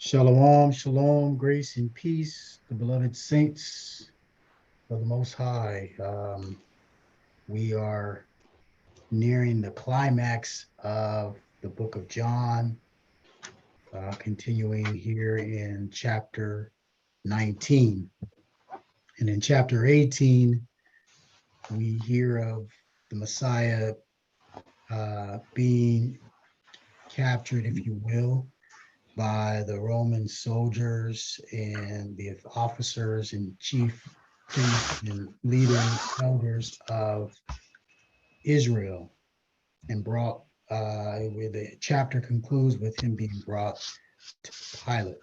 Shalom, shalom, grace and peace, the beloved saints of the Most High. We are nearing the climax of the book of John, continuing here in chapter 19. And in chapter 18, we hear of the Messiah being captured, if you will, by the Roman soldiers and the officers and chief priests and leading elders of Israel, and brought where the chapter concludes with him being brought to Pilate.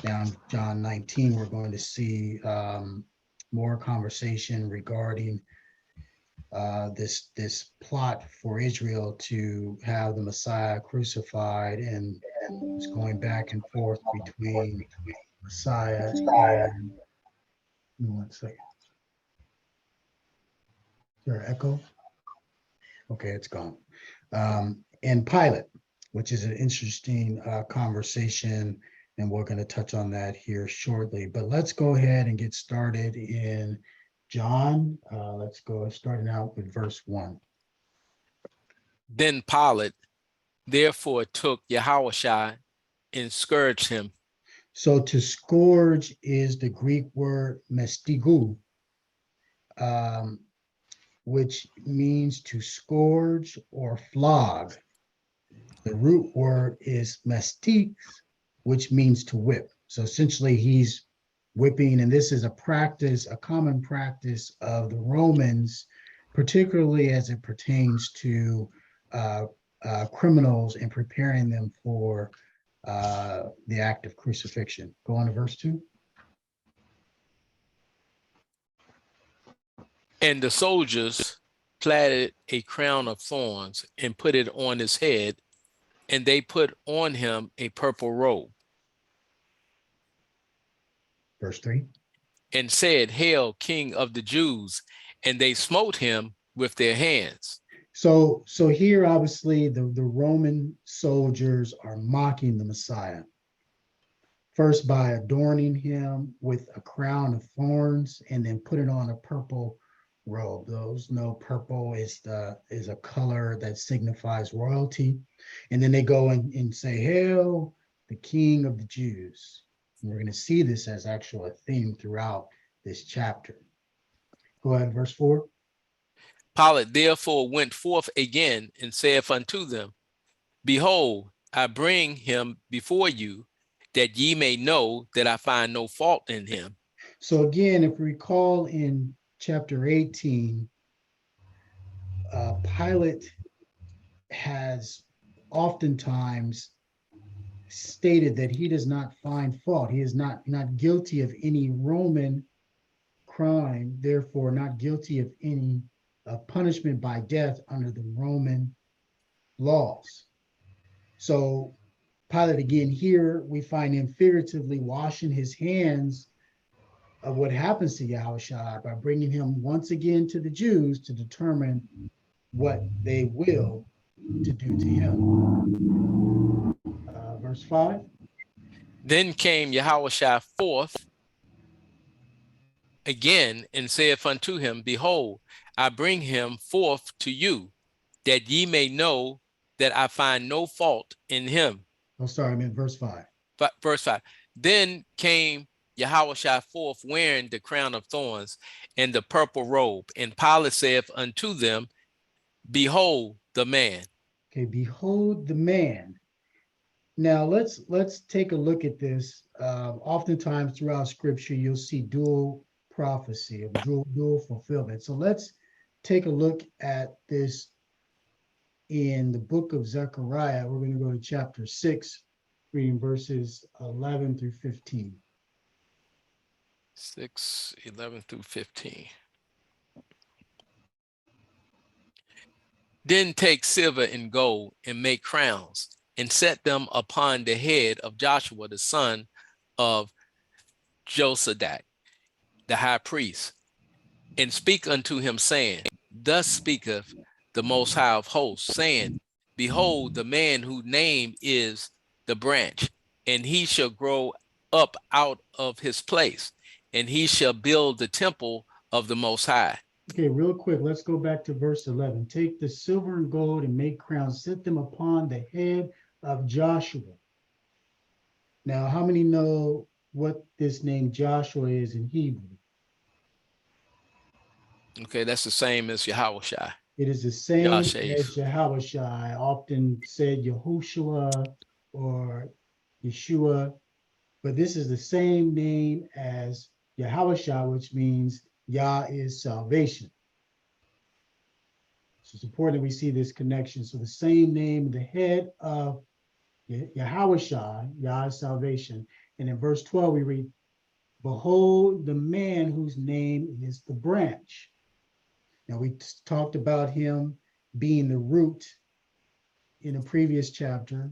Now in John 19, we're going to see more conversation regarding this plot for Israel to have the Messiah crucified, and it's going back and forth between Messiah and, one second, is there an echo? Okay, it's gone. And Pilate, which is an interesting conversation, and we're going to touch on that here shortly. But let's go ahead and get started in John. Let's go starting out with verse 1. Then Pilate therefore took Yahushua and scourged him. So to scourge is the Greek word mestigu, which means to scourge or flog. The root word is mestik, which means to whip. So essentially he's whipping, and this is a practice, a common practice of the Romans, particularly as it pertains to criminals and preparing them for the act of crucifixion. Go on to verse 2. And the soldiers platted a crown of thorns and put it on his head, and they put on him a purple robe. Verse 3. And said, Hail, King of the Jews, and they smote him with their hands. So here, obviously, the Roman soldiers are mocking the Messiah. First by adorning him with a crown of thorns, and then putting on a purple robe. Those know purple is a color that signifies royalty. And then they go and say, Hail, the King of the Jews. And we're going to see this as actual a theme throughout this chapter. Go ahead, verse 4. Pilate therefore went forth again and saith unto them, Behold, I bring him before you, that ye may know that I find no fault in him. So again, if we recall in chapter 18, Pilate has oftentimes stated that he does not find fault. He is not guilty of any Roman crime, therefore not guilty of any punishment by death under the Roman laws. So Pilate, again, here we find him figuratively washing his hands of what happens to Yahushua by bringing him once again to the Jews to determine what they will to do to him. Verse 5. Then came Yahushua forth again and saith unto him, Behold, I bring him forth to you, that ye may know that I find no fault in him. Oh, sorry, I meant verse 5. But verse 5. Then came Yahushua forth wearing the crown of thorns and the purple robe. And Pilate saith unto them, Behold the man. Okay, behold the man. Now let's take a look at this. Oftentimes throughout Scripture, you'll see dual prophecy of dual fulfillment. So let's take a look at this in the book of Zechariah. We're going to go to chapter 6, reading verses 11 through 15. 6, 11 through 15. Then take silver and gold and make crowns and set them upon the head of Joshua, the son of Josadak, the high priest, and speak unto him, saying, Thus speaketh the Most High of hosts, saying, Behold, the man whose name is the branch. and he shall grow up out of his place, and he shall build the temple of the Most High. Okay, real quick, let's go back to verse 11. Take the silver and gold and make crowns, set them upon the head of Joshua. Now, how many know what this name Joshua is in Hebrew? Okay, that's the same as Yahushua. It is the same Yahshua. as Yahushua, often said Yehoshua or Yeshua, but this is the same name as Yahushua, which means Yah is salvation. So it's important that we see this connection. So the same name, the head of Yahushua, Yah is salvation. And in verse 12, we read, behold the man whose name is the branch. Now we talked about him being the root in a previous chapter,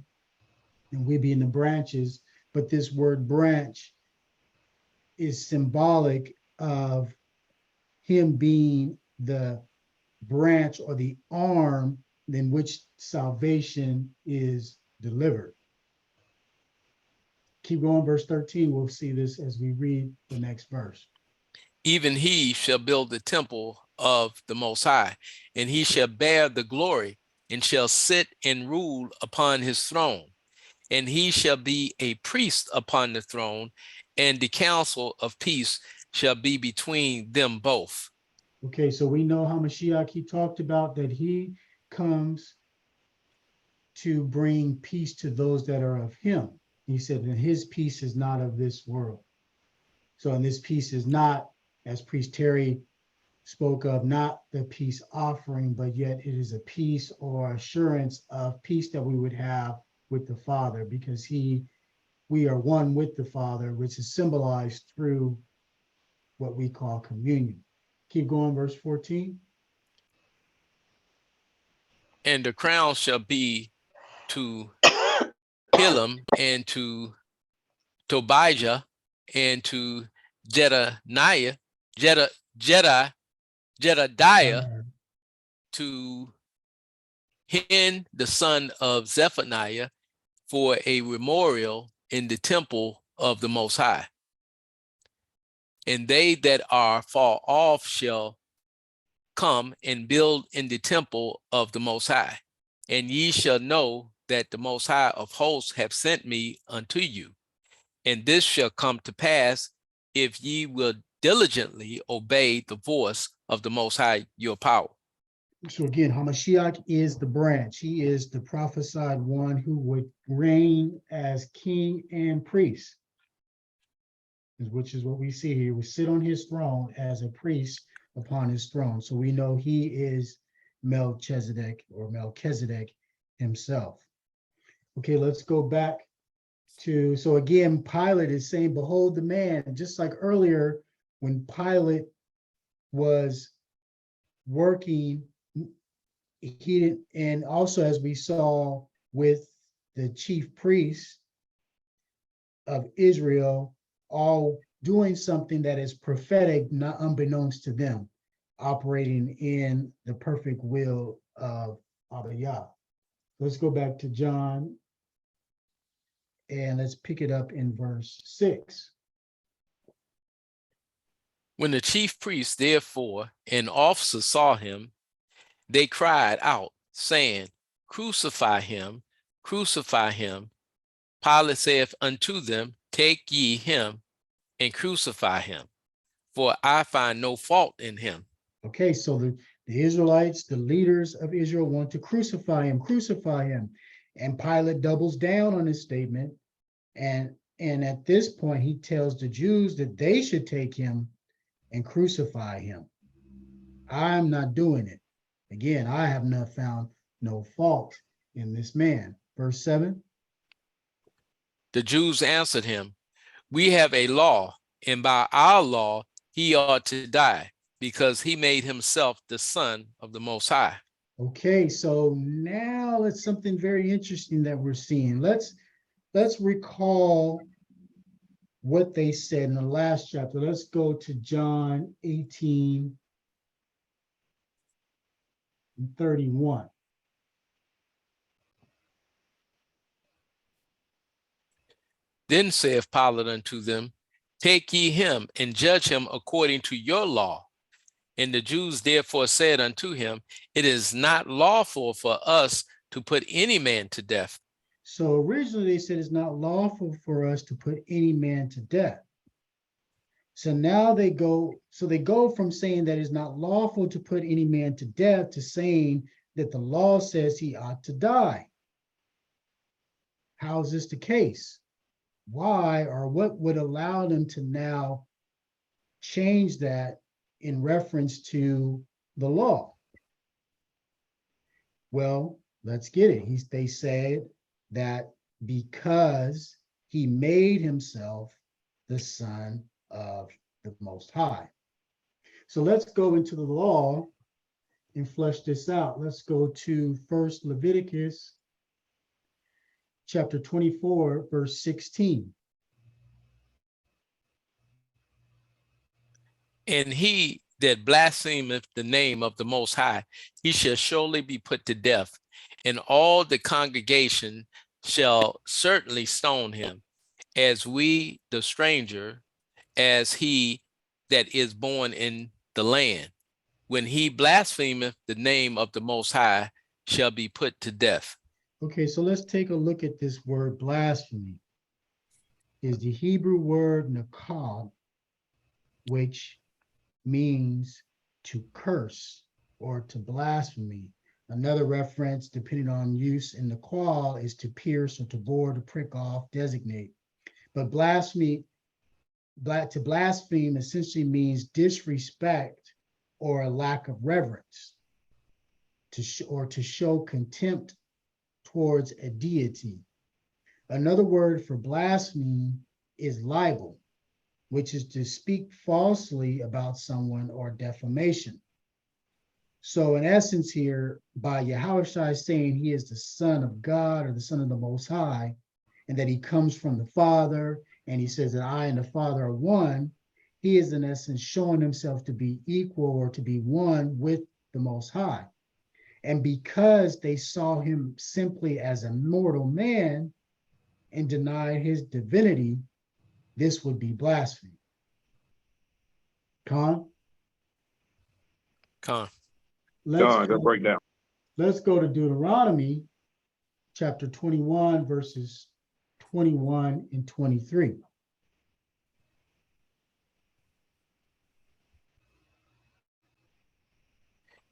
and we being the branches, but this word branch is symbolic of him being the branch or the arm in which salvation is delivered. Keep going, verse 13. We'll see this as we read the next verse. Even he shall build the temple of the Most High, and he shall bear the glory, and shall sit and rule upon his throne. And he shall be a priest upon the throne, and the council of peace shall be between them both. Okay, so we know how Mashiach, he talked about that he comes to bring peace to those that are of him. He said that his peace is not of this world. So, and this peace is not, as Priest Terry spoke of, not the peace offering, but yet it is a peace or assurance of peace that we would have with the Father, because we are one with the Father, which is symbolized through what we call communion. Keep going, verse 14. And the crown shall be to Hilam, and to Tobijah, and to Jedaniah, Jedediah, to Hen, the son of Zephaniah, for a memorial in the temple of the Most High. And they that are far off shall come and build in the temple of the Most High. And ye shall know that the Most High of hosts have sent me unto you. And this shall come to pass if ye will diligently obey the voice of the Most High your power. So again, Hamashiach is the branch. He is the prophesied one who would reign as king and priest, which is what we see here. He would sit on his throne as a priest upon his throne. So we know he is Melchizedek or Melchizedek himself. Okay, let's go back to, so again, Pilate is saying, behold the man, just like earlier when Pilate was working, he didn't, and also as we saw with the chief priests of Israel, all doing something that is prophetic, not unbeknownst to them, operating in the perfect will of Abba Yah. Let's go back to John and let's pick it up in verse 6. When the chief priests therefore and officers saw him, they cried out, saying, Crucify him, crucify him. Pilate saith unto them, Take ye him and crucify him, for I find no fault in him. Okay, so the Israelites, the leaders of Israel, want to crucify him, crucify him. And Pilate doubles down on his statement. And at this point, he tells the Jews that they should take him and crucify him. I'm not doing it. Again, I have not found no fault in this man. Verse 7. The Jews answered him, We have a law, and by our law he ought to die, because he made himself the Son of the Most High. Okay, so now it's something very interesting that we're seeing. Let's recall what they said in the last chapter. Let's go to John 18:31. Then saith Pilate unto them, Take ye him and judge him according to your law. And the Jews therefore said unto him, It is not lawful for us to put any man to death. So originally they said it's not lawful for us to put any man to death. So now they go from saying that it's not lawful to put any man to death to saying that the law says he ought to die. How is this the case? Why, or what would allow them to now change that in reference to the law? Well, let's get it. They said that because he made himself the Son of the Most High. So let's go into the law and flesh this out. Let's go to First Leviticus chapter 24, verse 16. And he that blasphemeth the name of the Most High, he shall surely be put to death, and all the congregation shall certainly stone him, as we the stranger, as he that is born in the land. When he blasphemeth the name of the Most High, shall be put to death. Okay, so let's take a look at this word blasphemy. Is the Hebrew word nakal, which means to curse or to blaspheme. Another reference, depending on use in the qual, is to pierce or to bore, to prick off, designate. But blasphemy, to blaspheme essentially means disrespect or a lack of reverence, or to show contempt towards a deity. Another word for blaspheme is libel, which is to speak falsely about someone, or defamation. So in essence here, by Yahushua saying he is the Son of God, or the Son of the Most High, and that he comes from the Father, and he says that I and the Father are one, he is in essence showing himself to be equal, or to be one with the Most High. And because they saw him simply as a mortal man and denied his divinity, this would be blasphemy. Con? Con. Good breakdown. Let's go to Deuteronomy chapter 21, verses 21 and 23.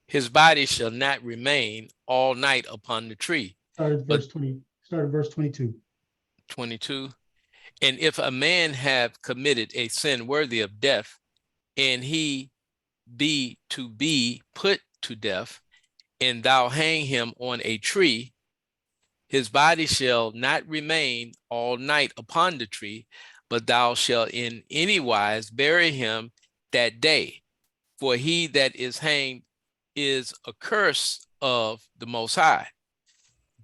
His body shall not remain all night upon the tree. Start at verse 22. 22. And if a man have committed a sin worthy of death, and he be to be put to death, and thou hang him on a tree, his body shall not remain all night upon the tree, but thou shalt in any wise bury him that day. For he that is hanged is a curse of the Most High,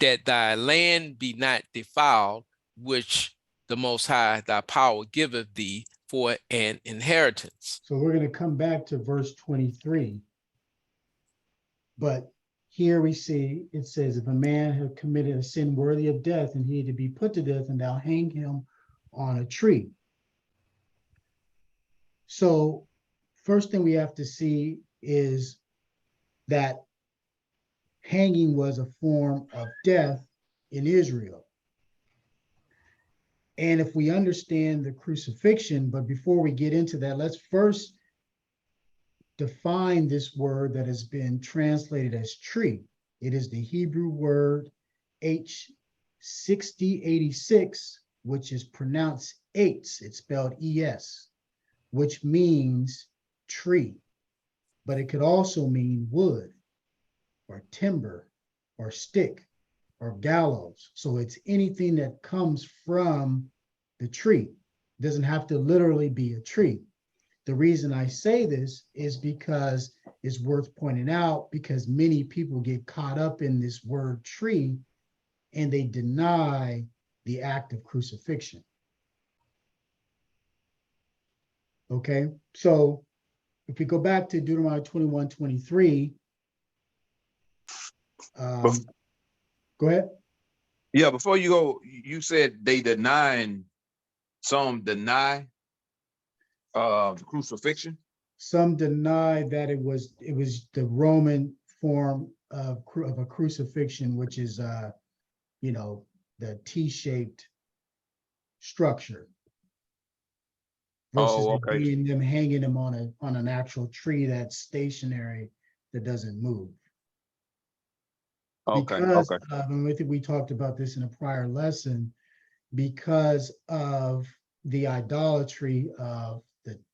that thy land be not defiled, which the Most High thy power giveth thee for an inheritance. So we're going to come back to verse 23. But here we see it says, if a man have committed a sin worthy of death, and he to be put to death, and thou hang him on a tree. So first thing we have to see is that hanging was a form of death in Israel. And if we understand the crucifixion, but before we get into that, let's first define this word that has been translated as tree. It is the Hebrew word H6086, which is pronounced eitz. It's spelled es, which means tree, but it could also mean wood or timber or stick or gallows. So it's anything that comes from the tree. It doesn't have to literally be a tree. The reason I say this is because it's worth pointing out, because many people get caught up in this word tree and they deny the act of crucifixion. Okay, so if we go back to Deuteronomy 21:23, go ahead. Yeah, before you go, you said they denying Some deny the crucifixion. Some deny that it was the Roman form of a crucifixion, which is you know, the T-shaped structure. Versus Oh, it okay. being them hanging them on an actual tree that's stationary that doesn't move. Okay, Because okay. and I think we talked about this in a prior lesson, because of the idolatry of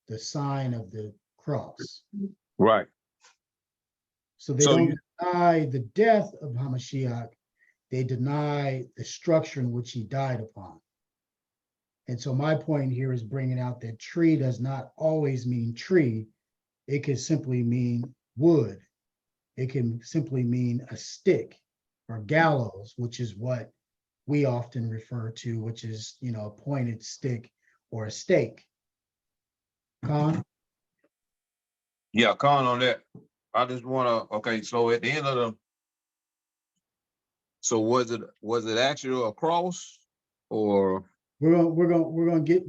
the sign of the cross. Right. So they So don't you, deny the death of Hamashiach, they deny the structure in which he died upon. And so my point here is bringing out that tree does not always mean tree. It can simply mean wood. It can simply mean a stick or gallows, which is what we often refer to, which is, you know, a pointed stick or a stake. Con? yeah, con on that. I just wanna, okay, so at the end of the, so was it actually a cross or? We're gonna get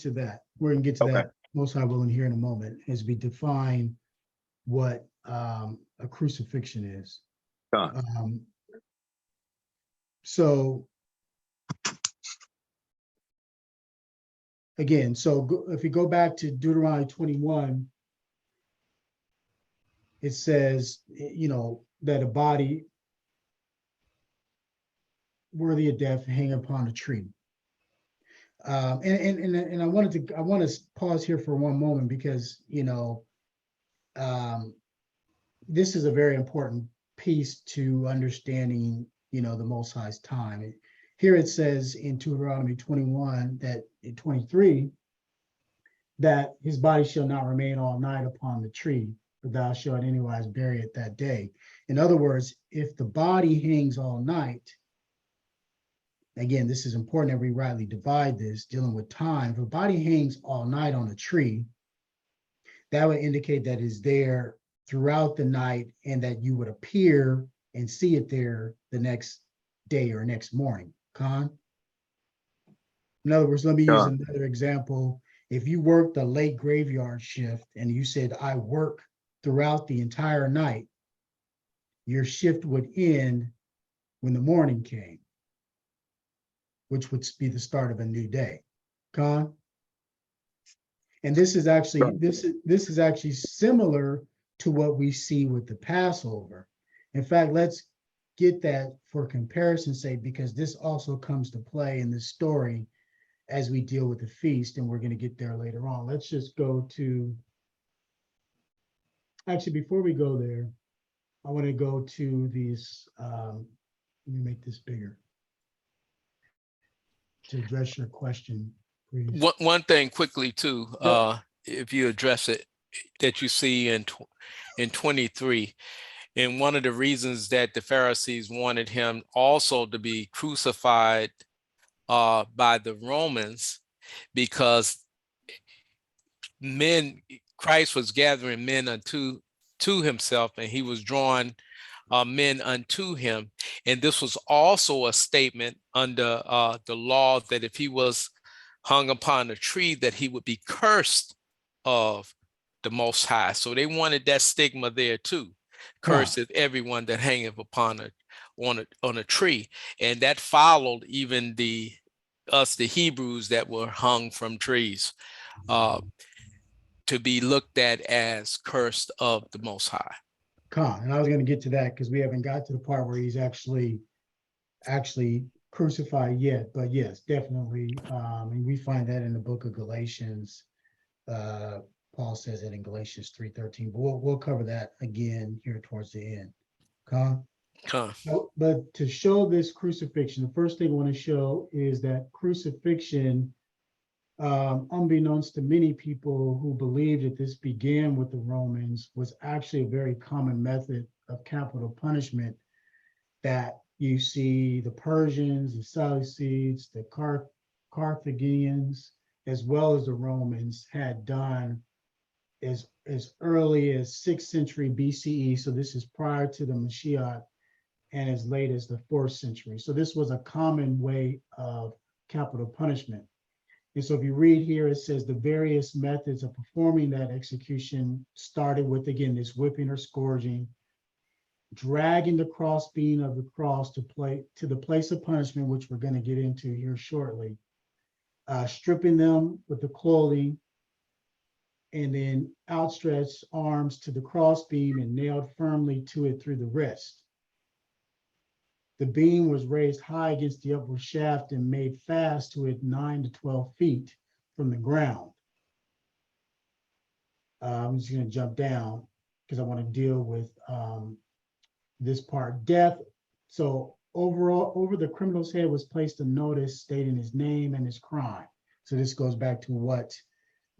to that. We're gonna get to Okay. that most high willing here in a moment as we define what a crucifixion is. Con. So again, if we go back to Deuteronomy 21, it says, you know, that a body worthy of death hang upon a tree. And I want to pause here for one moment because, you know, this is a very important piece to understanding, you know, the Most High's time. Here it says in Deuteronomy 21 that in 23 that his body shall not remain all night upon the tree, but thou shalt anywise bury it that day. In other words, if the body hangs all night, again, this is important that we rightly divide this, dealing with time. If a body hangs all night on a tree, that would indicate that it's there throughout the night and that you would appear and see it there the next day or next morning. Con? In other words, let me use another example. If you worked a late graveyard shift and you said, I work throughout the entire night, your shift would end when the morning came, which would be the start of a new day. Con? And this is actually this is actually similar to what we see with the Passover. In fact, let's get that for comparison's sake, because this also comes to play in this story as we deal with the feast, and we're going to get there later on. Let's just go to, actually, before we go there, I want to go to these, let me make this bigger to address your question, please. One thing quickly too, if you address it, that you see in 23, and one of the reasons that the Pharisees wanted him also to be crucified by the Romans, because Christ was gathering men unto himself, and he was drawing men unto him. And this was also a statement under the law that if he was hung upon a tree, that he would be cursed of the Most High. So they wanted that stigma there too. Cursed is everyone that hangeth upon on a tree. And that followed even the Hebrews that were hung from trees, to be looked at as cursed of the Most High. And I was going to get to that because we haven't got to the part where he's actually crucified yet. But yes, definitely. And we find that in the book of Galatians. Paul says it in Galatians 3:13. But we'll cover that again here towards the end. But to show this crucifixion, the first thing I want to show is that crucifixion, unbeknownst to many people who believe that this began with the Romans, was actually a very common method of capital punishment that you see the Persians, the Seleucids, the Carthaginians, as well as the Romans had done as early as 6th century BCE. So this is prior to the Mashiach, and as late as the 4th century. So this was a common way of capital punishment. And so if you read here, it says the various methods of performing that execution started with, again, this whipping or scourging, dragging the crossbeam of the cross to the place of punishment, which we're going to get into here shortly, stripping them with the clothing, and then outstretched arms to the crossbeam and nailed firmly to it through the wrist. The beam was raised high against the upward shaft and made fast to it 9 to 12 feet from the ground. I'm just going to jump down because I want to deal with this part. Death. So overall, over the criminal's head was placed a notice stating his name and his crime. So this goes back to what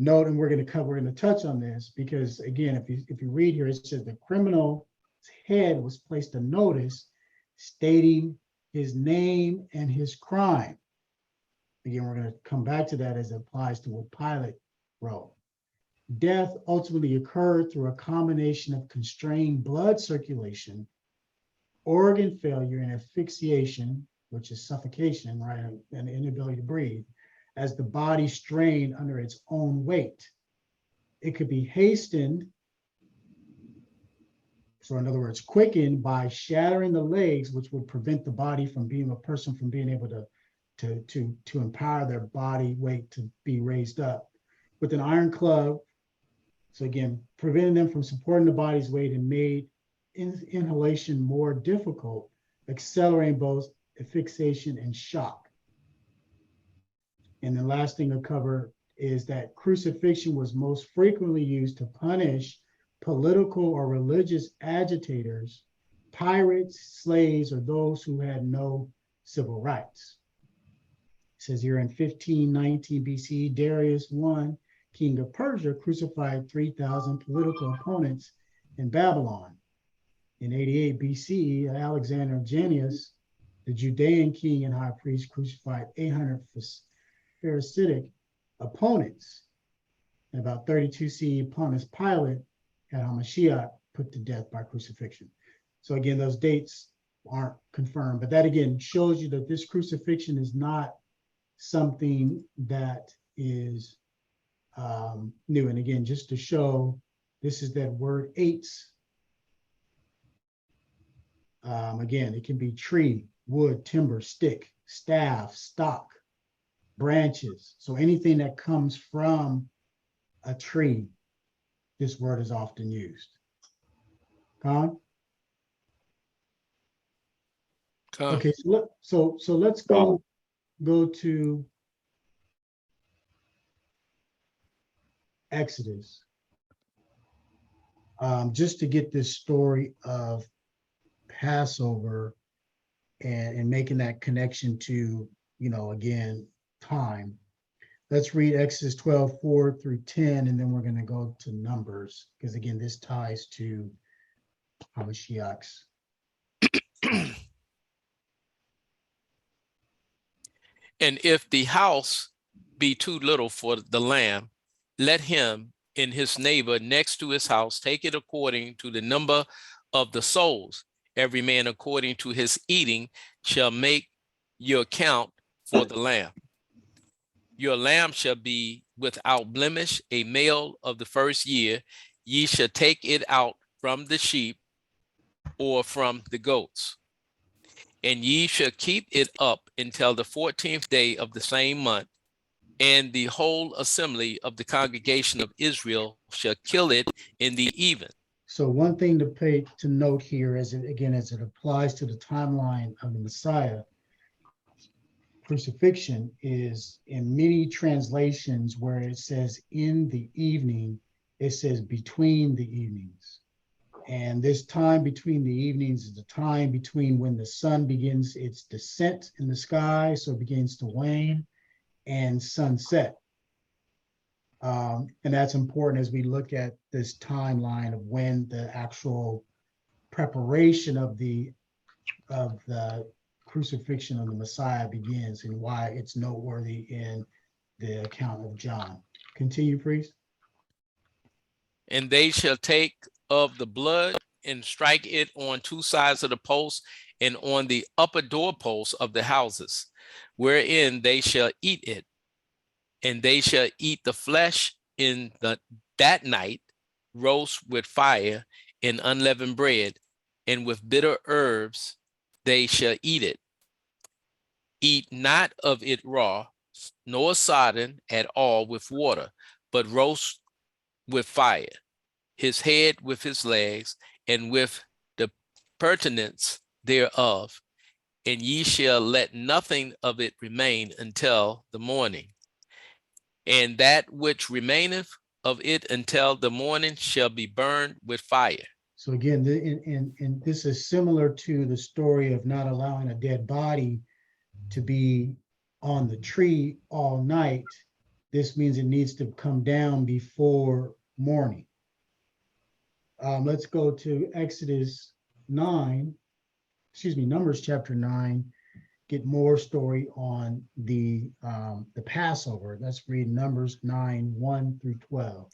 note, and we're going to touch on this because, again, if you read here, it says the criminal's head was placed a notice stating his name and his crime. Again, we're going to come back to that as it applies to what Pilate wrote. Death ultimately occurred through a combination of constrained blood circulation, organ failure, and asphyxiation, which is suffocation, right, and the inability to breathe, as the body strained under its own weight. It could be hastened, so in other words, quickened by shattering the legs, which would prevent the body from being able to empower their body weight to be raised up with an iron club. So again, preventing them from supporting the body's weight and made inhalation more difficult, accelerating both asphyxiation and shock. And the last thing to cover is that crucifixion was most frequently used to punish political or religious agitators, pirates, slaves, or those who had no civil rights. It says here in 1519 BC, Darius I, king of Persia, crucified 3,000 political opponents in Babylon. In 88 BC, Alexander Janneus, the Judean king and high priest, crucified 800 Pharisaic opponents. In about 32 CE, Pontius Pilate had Hamashiach put to death by crucifixion. So again, those dates aren't confirmed, but that again shows you that this crucifixion is not something that is new. And again, just to show, this is that word eights. Again, it can be tree, wood, timber, stick, staff, stock, branches. So anything that comes from a tree, this word is often used. Con? Okay, so let's go to Exodus, just to get this story of Passover and making that connection to, again, time. Let's read Exodus 12:4-10, and then we're going to go to Numbers, because again, this ties to Hamashiach's. And if the house be too little for the lamb, let him and his neighbor next to his house take it according to the number of the souls. Every man according to his eating shall make your account for the lamb. Your lamb shall be without blemish, a male of the first year. Ye shall take it out from the sheep or from the goats. And ye shall keep it up until the 14th day of the same month, and the whole assembly of the congregation of Israel shall kill it in the even. So one thing to note here, as it applies to the timeline of the Messiah crucifixion, is in many translations where it says in the evening, it says between the evenings. And this time between the evenings is the time between when the sun begins its descent in the sky, so it begins to wane, and sunset. And that's important as we look at this timeline of when the actual preparation of the crucifixion of the Messiah begins, and why it's noteworthy in the account of John. Continue, priest. And they shall take of the blood and strike it on two sides of the post and on the upper doorposts of the houses, wherein they shall eat it. And they shall eat the flesh in that night, roast with fire and unleavened bread, and with bitter herbs they shall eat it. Eat not of it raw, nor sodden at all with water, but roast with fire, his head with his legs, and with the purtenance thereof. And ye shall let nothing of it remain until the morning. And that which remaineth of it until the morning shall be burned with fire. So again, and this is similar to the story of not allowing a dead body to be on the tree all night. This means it needs to come down before morning. Let's go to Exodus 9, Numbers chapter 9, get more story on the Passover. Let's read Numbers 9, 1 through 12.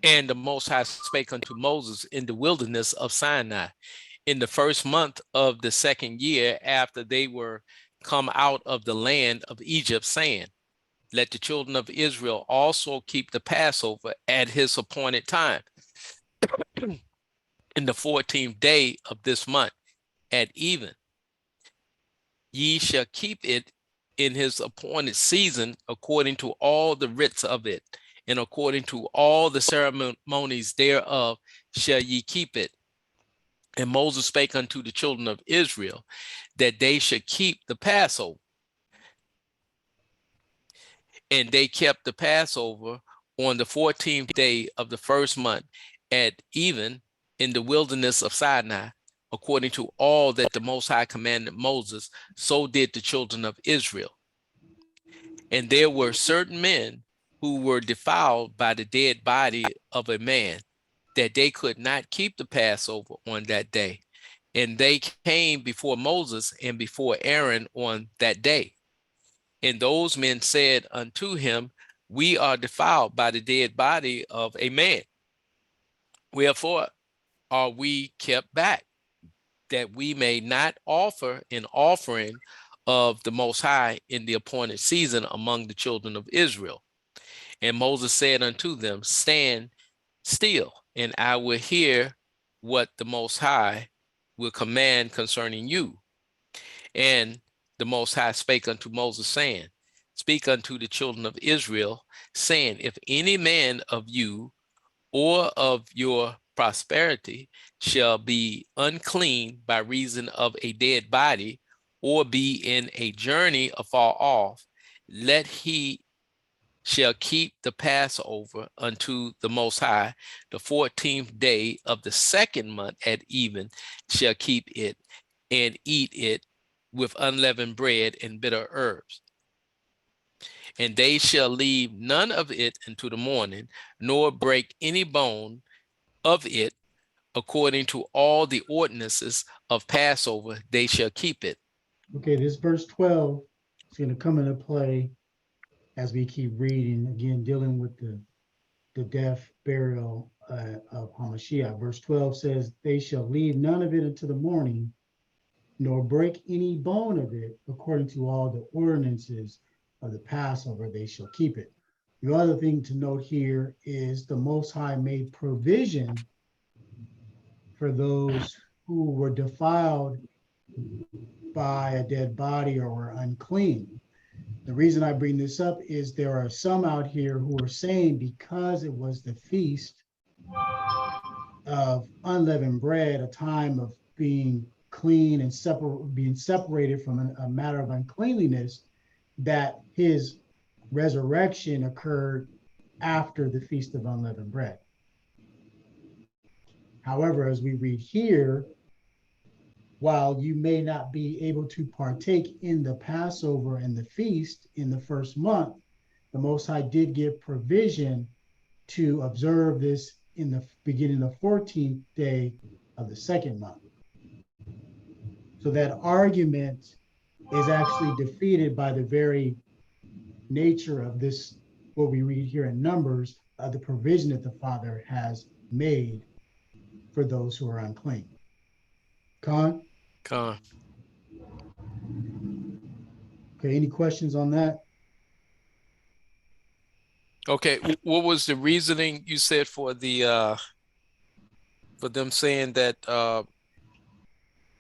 And the Most High spake unto Moses in the wilderness of Sinai in the first month of the second year after they were come out of the land of Egypt, saying, let the children of Israel also keep the Passover at his appointed time in the 14th day of this month at even. Ye shall keep it in his appointed season according to all the rites of it, and according to all the ceremonies thereof shall ye keep it. And Moses spake unto the children of Israel that they should keep the Passover. And they kept the Passover on the 14th day of the first month at even in the wilderness of Sinai, according to all that the Most High commanded Moses, so did the children of Israel. And there were certain men who were defiled by the dead body of a man, that they could not keep the Passover on that day. And they came before Moses and before Aaron on that day. And those men said unto him, we are defiled by the dead body of a man. Wherefore are we kept back, that we may not offer an offering of the Most High in the appointed season among the children of Israel? And Moses said unto them, stand still, and I will hear what the Most High will command concerning you. And the Most High spake unto Moses, saying, speak unto the children of Israel, saying, if any man of you or of your prosperity shall be unclean by reason of a dead body, or be in a journey afar off, let he shall keep the Passover unto the Most High. The 14th day of the second month at even shall keep it, and eat it with unleavened bread and bitter herbs. And they shall leave none of it until the morning, nor break any bone of it. According to all the ordinances of Passover, they shall keep it. Okay, this verse 12 is going to come into play as we keep reading, again, dealing with the death, burial of Hamashiach. Verse 12 says, they shall leave none of it until the morning, nor break any bone of it. According to all the ordinances of the Passover, they shall keep it. The other thing to note here is the Most High made provision for those who were defiled by a dead body or were unclean. The reason I bring this up is there are some out here who are saying because it was the feast of unleavened bread, a time of being clean and being separated from a matter of uncleanliness, that his resurrection occurred after the feast of unleavened bread. However, as we read here, while you may not be able to partake in the Passover and the feast in the first month, the Most High did give provision to observe this in the beginning of the 14th day of the second month. So that argument is actually defeated by the very nature of this, what we read here in Numbers, the provision that the Father has made for those who are unclean. Khan? Con. Okay, any questions on that? Okay, what was the reasoning you said for the for them saying that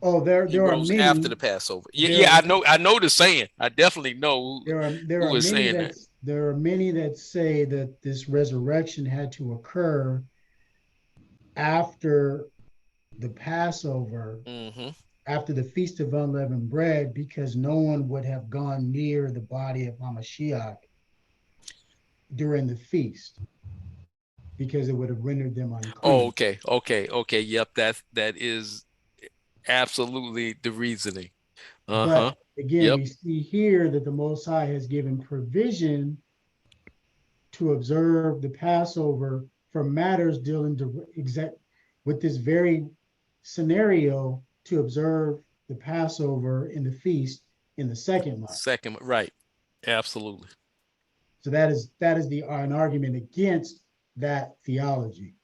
Oh, he there are rose after many, the Passover? Yeah, there yeah, are I know the saying. I definitely know there who are was many saying that that. there are many that say that this resurrection had to occur after the Passover, Hmm. after the Feast of Unleavened Bread, because no one would have gone near the body of Hamashiach during the feast, because it would have rendered them Oh, unclean. okay, okay, okay. Yep, that is absolutely the reasoning. Uh-huh. But again, Yep. we see here that the Most High has given provision to observe the Passover for matters dealing with this very scenario, to observe the Passover in the feast in the second month. Second, right. Absolutely. So that is an argument against that theology.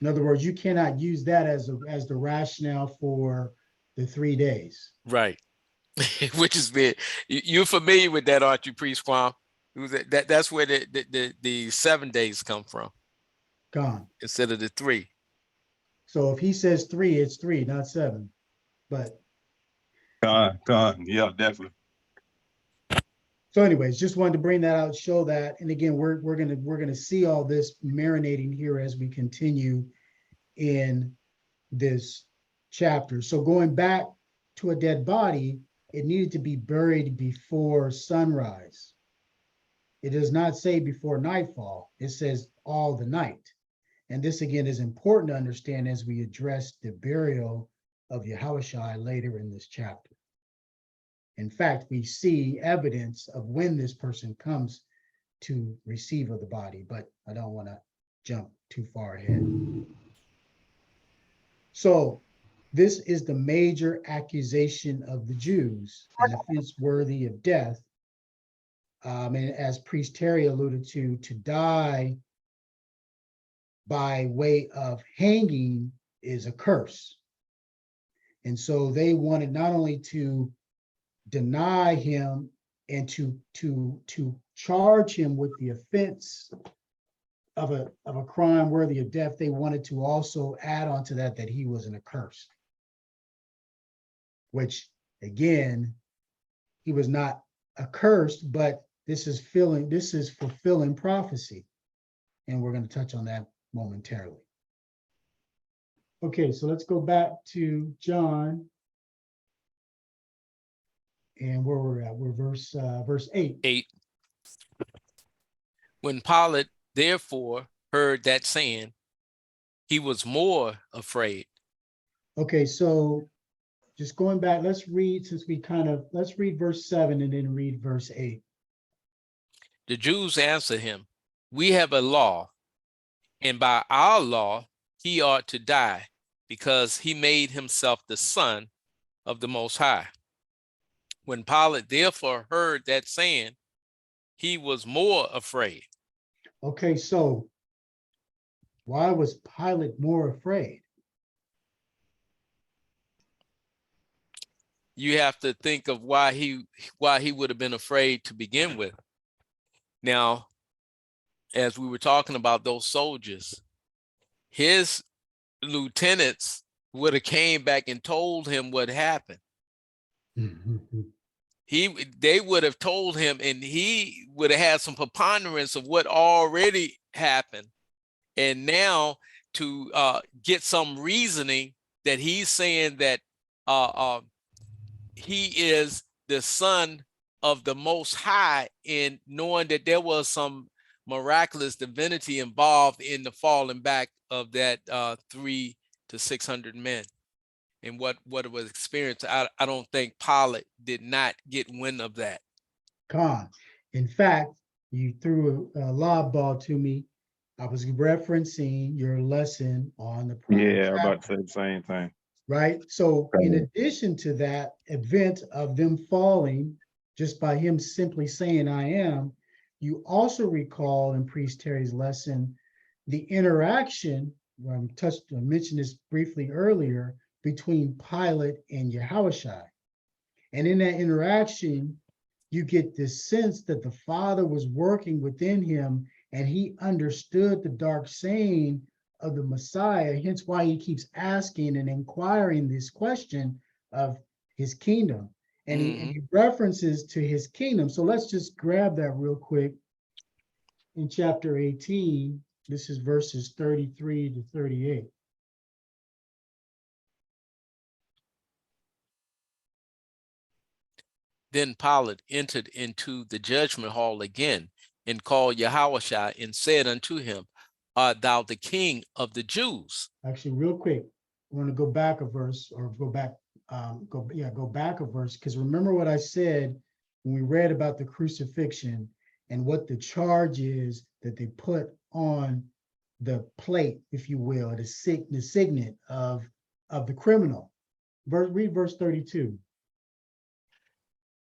In other words, you cannot use that as the rationale for the 3 days. Right. Which is big. You're familiar with that, aren't you, Priest Quam? That's where the 7 days come from Gone. instead of the 3. So if he says 3, it's 3, not 7. But Con, yeah, definitely. so anyways, just wanted to bring that out, show that. And again, we're gonna see all this marinating here as we continue in this chapter. So going back to a dead body, it needed to be buried before sunrise. It does not say before nightfall. It says all the night. And this again is important to understand as we address the burial of Yahushua later in this chapter. In fact, we see evidence of when this person comes to receive of the body, but I don't want to jump too far ahead. So this is the major accusation of the Jews, an offense worthy of death. And as Priest Terry alluded to die by way of hanging is a curse. And so they wanted not only to deny him and to charge him with the offense of a crime worthy of death, they wanted to also add on to that he was an accursed, which again, he was not accursed, but this is fulfilling prophecy. And we're going to touch on that momentarily. Okay, so let's go back to John. And where we're at, we're verse 8. 8. When Pilate therefore heard that saying, he was more afraid. Okay, so just going back, let's read verse 7 and then read verse 8. The Jews answered him, we have a law, and by our law he ought to die, because he made himself the Son of the Most High. When Pilate therefore heard that saying, he was more afraid. Okay, so why was Pilate more afraid? You have to think of why he would have been afraid to begin with. Now, as we were talking about those soldiers, his lieutenants would have came back and told him what happened. They would have told him, and he would have had some preponderance of what already happened. And now to get some reasoning that he's saying that he is the Son of the Most High, in knowing that there was some miraculous divinity involved in the falling back of that 300 to 600 men. And what it was experienced, I don't think Pilate did not get wind of that. Con. In fact, you threw a lob ball to me. I was referencing your lesson on the prior Yeah, I'm about to chapter, say the same thing. right? So in Okay. addition to that event of them falling, just by him simply saying I am, you also recall in Priest Terry's lesson the interaction I mentioned this briefly earlier, between Pilate and Yahushua. And in that interaction, you get this sense that the Father was working within him and he understood the dark saying of the Messiah, hence why he keeps asking and inquiring this question of his kingdom. And he references to his kingdom. So let's just grab that real quick. In chapter 18, this is verses 33 to 38. Then Pilate entered into the judgment hall again and called Yahushua and said unto him, Art thou the king of the Jews? Actually, real quick, I want to go back a verse or go back a verse, because remember what I said when we read about the crucifixion and what the charge is that they put on the plate, if you will, the signet of the criminal. Read verse 32.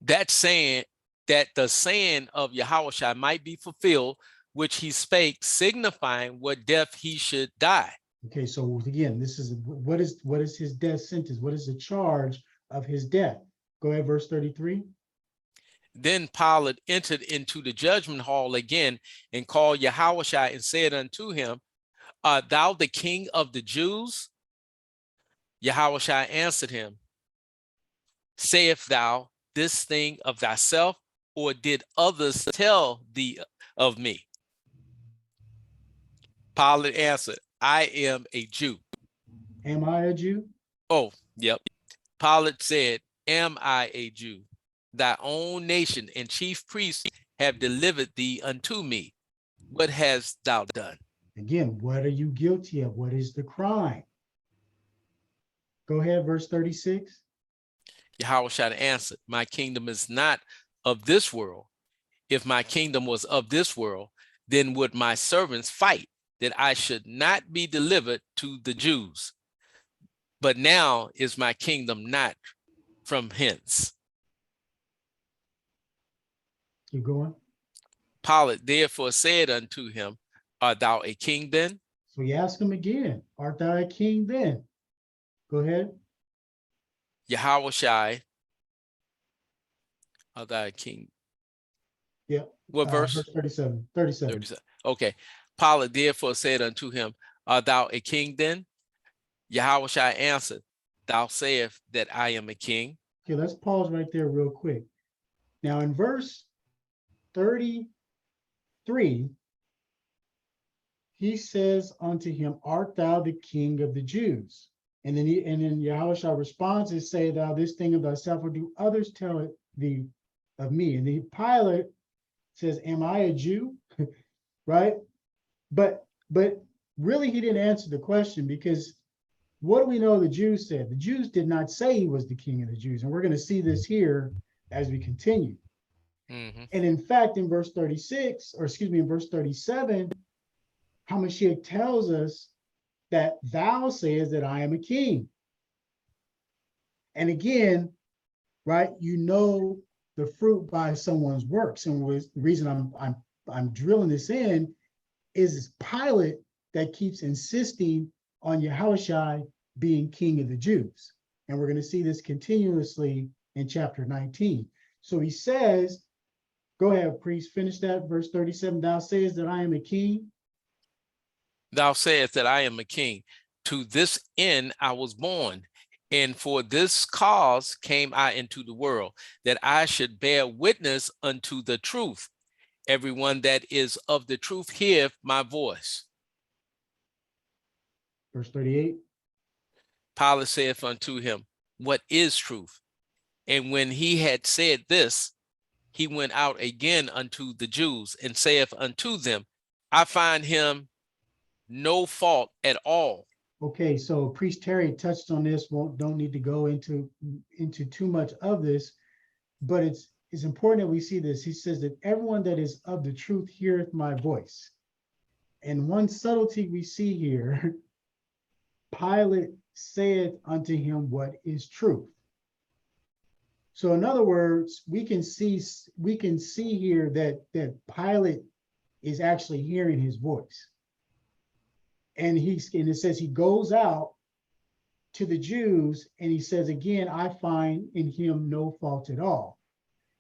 That saying, that the saying of Yahushua might be fulfilled, which he spake, signifying what death he should die. Okay, so again, this is what is his death sentence? What is the charge of his death? Go ahead, verse 33. Then Pilate entered into the judgment hall again and called Yahushua and said unto him, Art thou the king of the Jews? Yahushua answered him, Sayest thou this thing of thyself, or did others tell thee of me? Pilate answered, I am a Jew. Am I a Jew? Oh, yep. Pilate said, Am I a Jew? Thy own nation and chief priests have delivered thee unto me. What hast thou done? Again, what are you guilty of? What is the crime? Go ahead, verse 36. Yahushua answered, My kingdom is not of this world. If my kingdom was of this world, then would my servants fight that I should not be delivered to the Jews. But now is my kingdom not from hence. Keep going. Pilate therefore said unto him, Art thou a king then? So you ask him again, art thou a king then? Go ahead. Yahushua, art thou a king? Yeah. What verse? Verse 37. 37. 37. Okay. Pilate therefore said unto him, Art thou a king then? Yahushua answered, Thou sayest that I am a king. Okay, let's pause right there real quick. Now in verse 33, he says unto him, Art thou the king of the Jews? And then Yahushua responds and say, Thou this thing of thyself, or do others tell it thee of me? And then Pilate says, Am I a Jew? Right? But really he didn't answer the question, because what do we know the Jews said? The Jews did not say he was the king of the Jews. And we're going to see this here as we continue. Mm-hmm. And in fact, in verse 36, or excuse me, in verse 37, Hamashiach tells us that thou sayest that I am a king. And again, right, you know the fruit by someone's works. And the reason I'm drilling this in is Pilate that keeps insisting on Yahushua being king of the Jews. And we're going to see this continuously in chapter 19. So he says, go ahead, priest, finish that, verse 37. Thou sayest that I am a king. Thou sayest that I am a king. To this end I was born, and for this cause came I into the world, that I should bear witness unto the truth. Everyone that is of the truth heareth my voice. Verse 38. Pilate saith unto him, What is truth? And when he had said this, he went out again unto the Jews and saith unto them, I find him no fault at all. Okay, so Priest Terry touched on this. Don't need to go into too much of this, but it's important that we see this. He says that everyone that is of the truth heareth my voice. And one subtlety we see here, Pilate saith unto him, What is truth? So in other words, we can see here that Pilate is actually hearing his voice. And it says he goes out to the Jews and he says, again, I find in him no fault at all.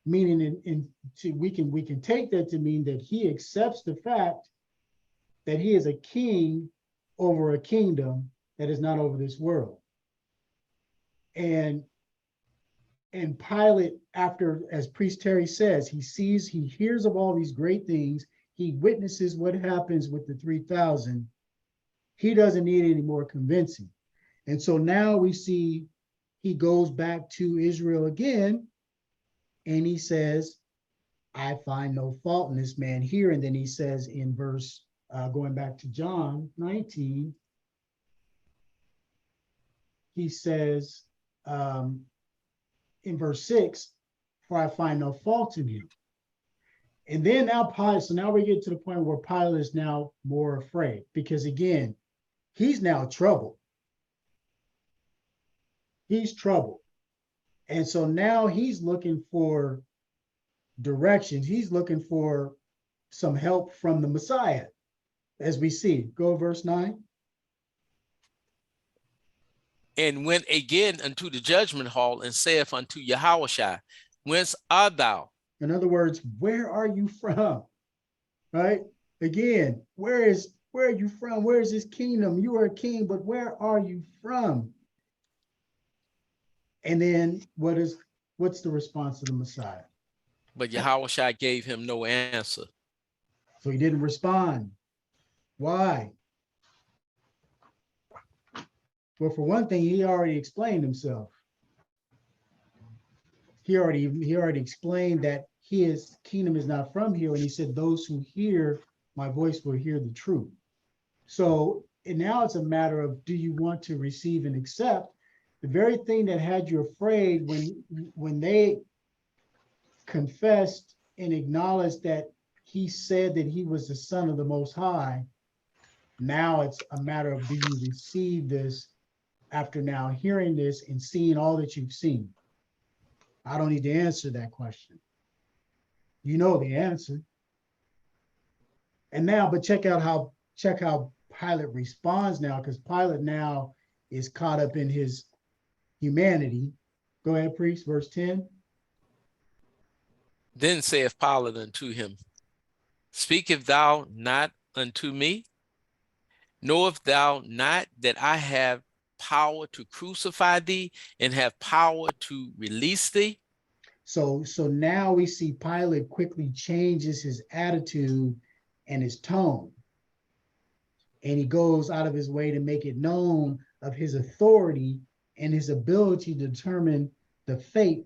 Meaning we can take that to mean that he accepts the fact that he is a king over a kingdom that is not over this world. And Pilate, after, as Priest Terry says, he hears of all these great things, he witnesses what happens with the 3,000. He doesn't need any more convincing. And so now we see he goes back to Israel again, and he says, I find no fault in this man here. And then he says in verse, going back to John 19, he says in verse 6, for I find no fault in him. And then now Pilate, so now we get to the point where Pilate is now more afraid, because again, he's now troubled. He's troubled. And so now he's looking for directions. He's looking for some help from the Messiah, as we see. Go verse 9. And went again unto the judgment hall and saith unto Yahushua, whence art thou? In other words, where are you from? Right? Again, where are you from? Where is this kingdom? You are a king, but where are you from? And then what's the response of the Messiah? But Yahushua gave him no answer. So he didn't respond. Why? Well, for one thing, he already explained himself. He already explained that his kingdom is not from here. And he said, those who hear my voice will hear the truth. So and now it's a matter of, do you want to receive and accept the very thing that had you afraid when they confessed and acknowledged that he said that he was the Son of the Most High? Now it's a matter of, do you receive this after now hearing this and seeing all that you've seen? I don't need to answer that question. You know the answer. And now, but check how Pilate responds now, because Pilate now is caught up in his humanity. Go ahead, priest, verse 10. Then saith Pilate unto him, speakest thou not unto me? Knowest thou not that I have power to crucify thee and have power to release thee? So now we see Pilate quickly changes his attitude and his tone. And he goes out of his way to make it known of his authority and his ability to determine the fate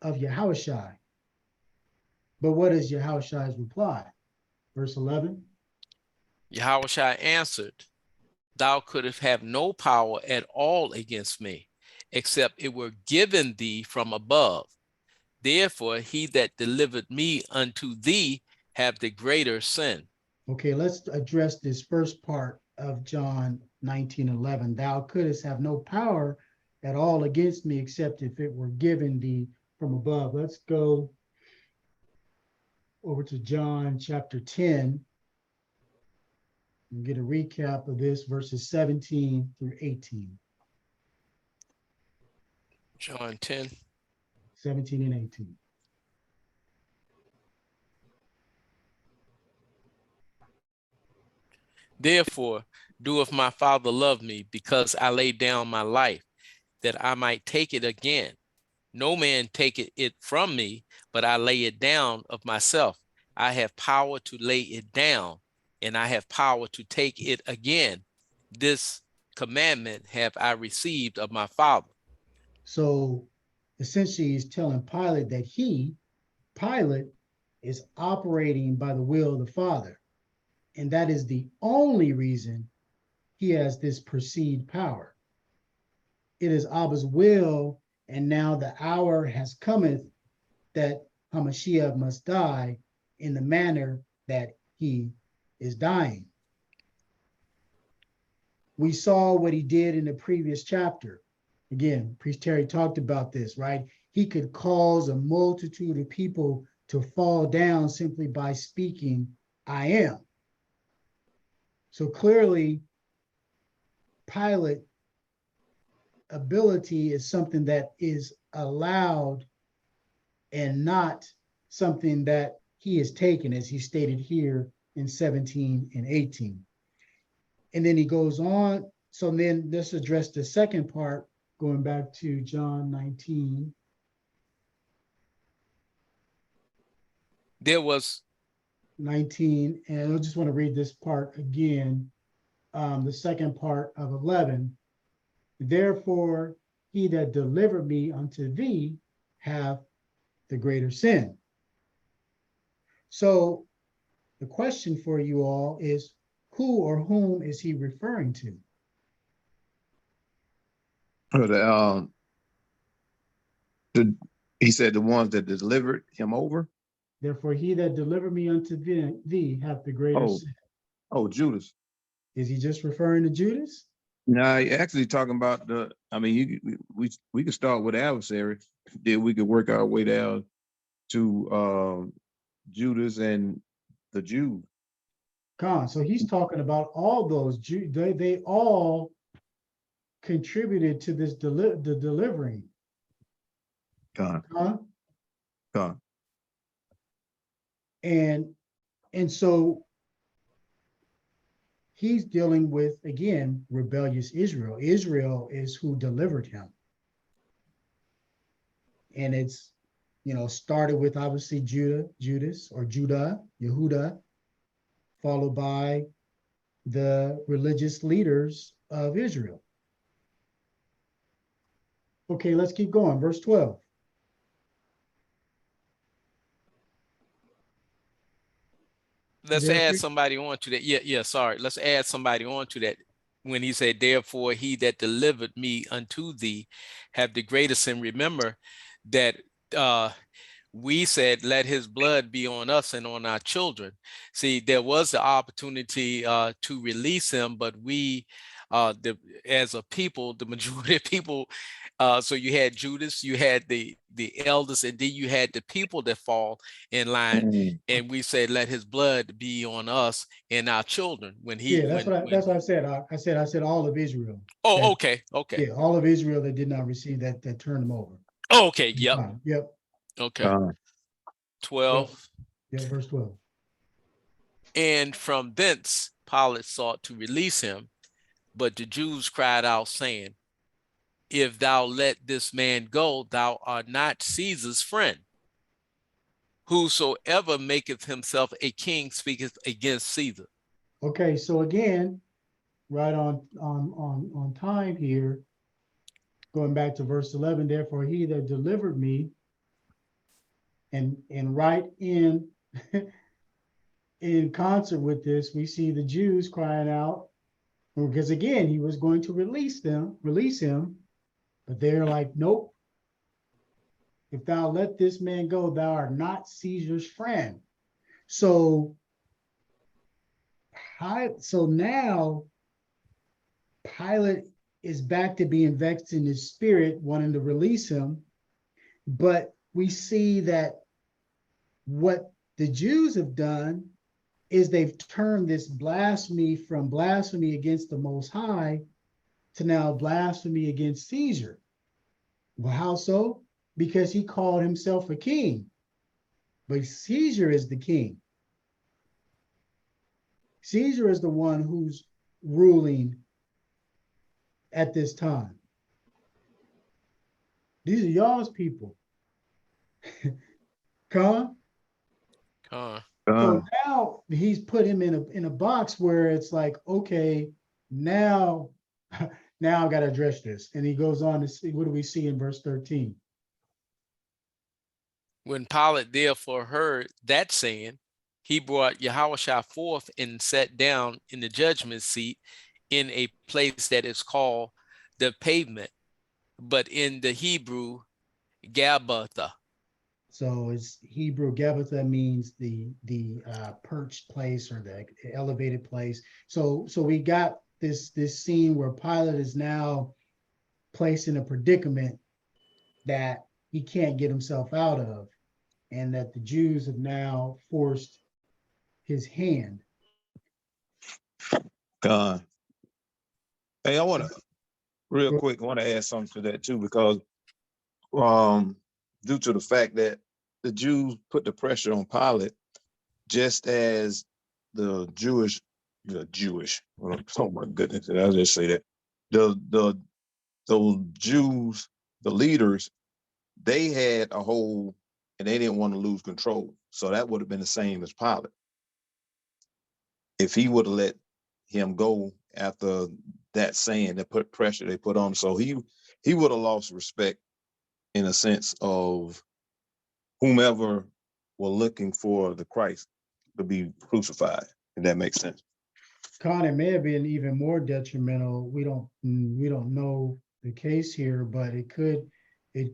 of Yahushua. But what is Yahushua's reply? Verse 11. Yahushua answered, thou couldst have no power at all against me, except it were given thee from above. Therefore, he that delivered me unto thee have the greater sin. Okay, let's address this first part of John 19:11. Thou couldst have no power at all against me, except if it were given thee from above. Let's go over to John chapter 10 and get a recap of this, verses 17 through 18. John 10. 17 and 18. Therefore, doeth my Father love me, because I lay down my life, that I might take it again. No man taketh it from me, but I lay it down of myself. I have power to lay it down, and I have power to take it again. This commandment have I received of my Father. So essentially he's telling Pilate that Pilate, is operating by the will of the Father. And that is the only reason he has this perceived power. It is Abba's will, and now the hour has cometh that Hamashiach must die in the manner that he is dying. We saw what he did in the previous chapter. Again, Priest Terry talked about this, right? He could cause a multitude of people to fall down simply by speaking, I am. So clearly, Pilate ability is something that is allowed and not something that he has taken, as he stated here in 17 and 18. And then he goes on. So then let's address the second part, going back to John 19. There was 19, and I just want to read this part again, the second part of 11. Therefore, he that delivered me unto thee have the greater sin. So the question for you all is, who or whom is he referring to? He said the ones that delivered him over. Therefore, he that delivered me unto thee hath the greater Oh. sin. Oh, Judas. Is he just referring to Judas? No, he actually talking about we could start with the adversary, then we could work our way down to Judas and the Jews. So he's talking about all those Jews. They all contributed to this the delivering. God. And so he's dealing with, again, rebellious Israel. Israel is who delivered him. And it's, started with obviously Yehuda, followed by the religious leaders of Israel. Okay, let's keep going. Verse 12. Let's add somebody on to that. Sorry. Let's add somebody on to that. When he said, therefore, he that delivered me unto thee have the greatest sin. Remember that we said, let his blood be on us and on our children. See, there was the opportunity to release him, but we, as a people, the majority of people, so you had Judas, you had the elders, and then you had the people that fall in line. And we said, let his blood be on us and our children. That's what I said. I said all of Israel. Oh, okay. Yeah, all of Israel that did not receive that turned them over. Oh, okay. Yep. Okay. 12. Yeah, verse 12. And from thence Pilate sought to release him, but the Jews cried out, saying, if thou let this man go, thou art not Caesar's friend. Whosoever maketh himself a king speaketh against Caesar. Okay, so again, right on time here, going back to verse 11, therefore he that delivered me, and right in concert with this, we see the Jews crying out, because again, he was going to release him, but they're like, nope. If thou let this man go, thou art not Caesar's friend. So now Pilate is back to being vexed in his spirit, wanting to release him. But we see that what the Jews have done is they've turned this blasphemy from blasphemy against the Most High to now blasphemy against Caesar. Well, how so? Because he called himself a king, but Caesar is the king. Caesar is the one who's ruling at this time. These are y'all's people. So now he's put him in a box where it's like, okay, now I've got to address this. And he goes on to see, what do we see in verse 13? When Pilate therefore heard that saying, he brought Yahushua forth and sat down in the judgment seat in a place that is called the Pavement, but in the Hebrew, Gabbatha. So it's Hebrew Gabbatha means the perched place or the elevated place. So we got this scene where Pilate is now placed in a predicament that he can't get himself out of, and that the Jews have now forced his hand. Hey, I want to real quick. I want to add something to that too, because um, due to the fact that the Jews put the pressure on Pilate, just as the Jewish. Oh my goodness! I'll just say that those Jews, the leaders, they had a hold, and they didn't want to lose control. So that would have been the same as Pilate if he would have let him go after that saying that put pressure they put on him. So he would have lost respect in a sense of whomever were looking for the Christ to be crucified, if that makes sense. Con, it may have been even more detrimental. We don't know the case here, but it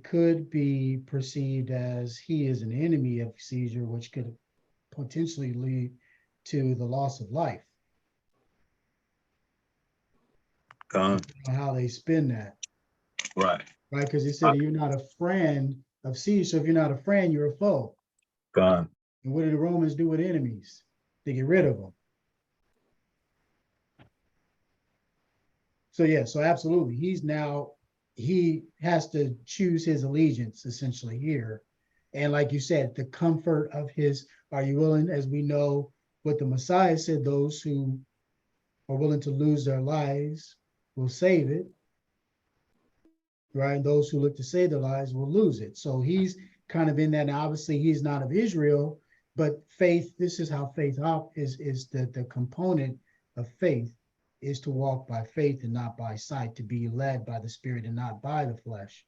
could be perceived as he is an enemy of Caesar, which could potentially lead to the loss of life. How they spin that, Right. right? Because he said you're not a friend of Caesar. So if you're not a friend, you're a foe. God. And what do the Romans do with enemies? They get rid of them. So yeah, so absolutely. He has to choose his allegiance essentially here. And like you said, the comfort of his, are you willing, as we know what the Messiah said, those who are willing to lose their lives will save it, right? And those who look to save their lives will lose it. So he's kind of in that. Now, obviously, he's not of Israel, but faith, this is how faith is the component of faith is to walk by faith and not by sight, to be led by the Spirit and not by the flesh.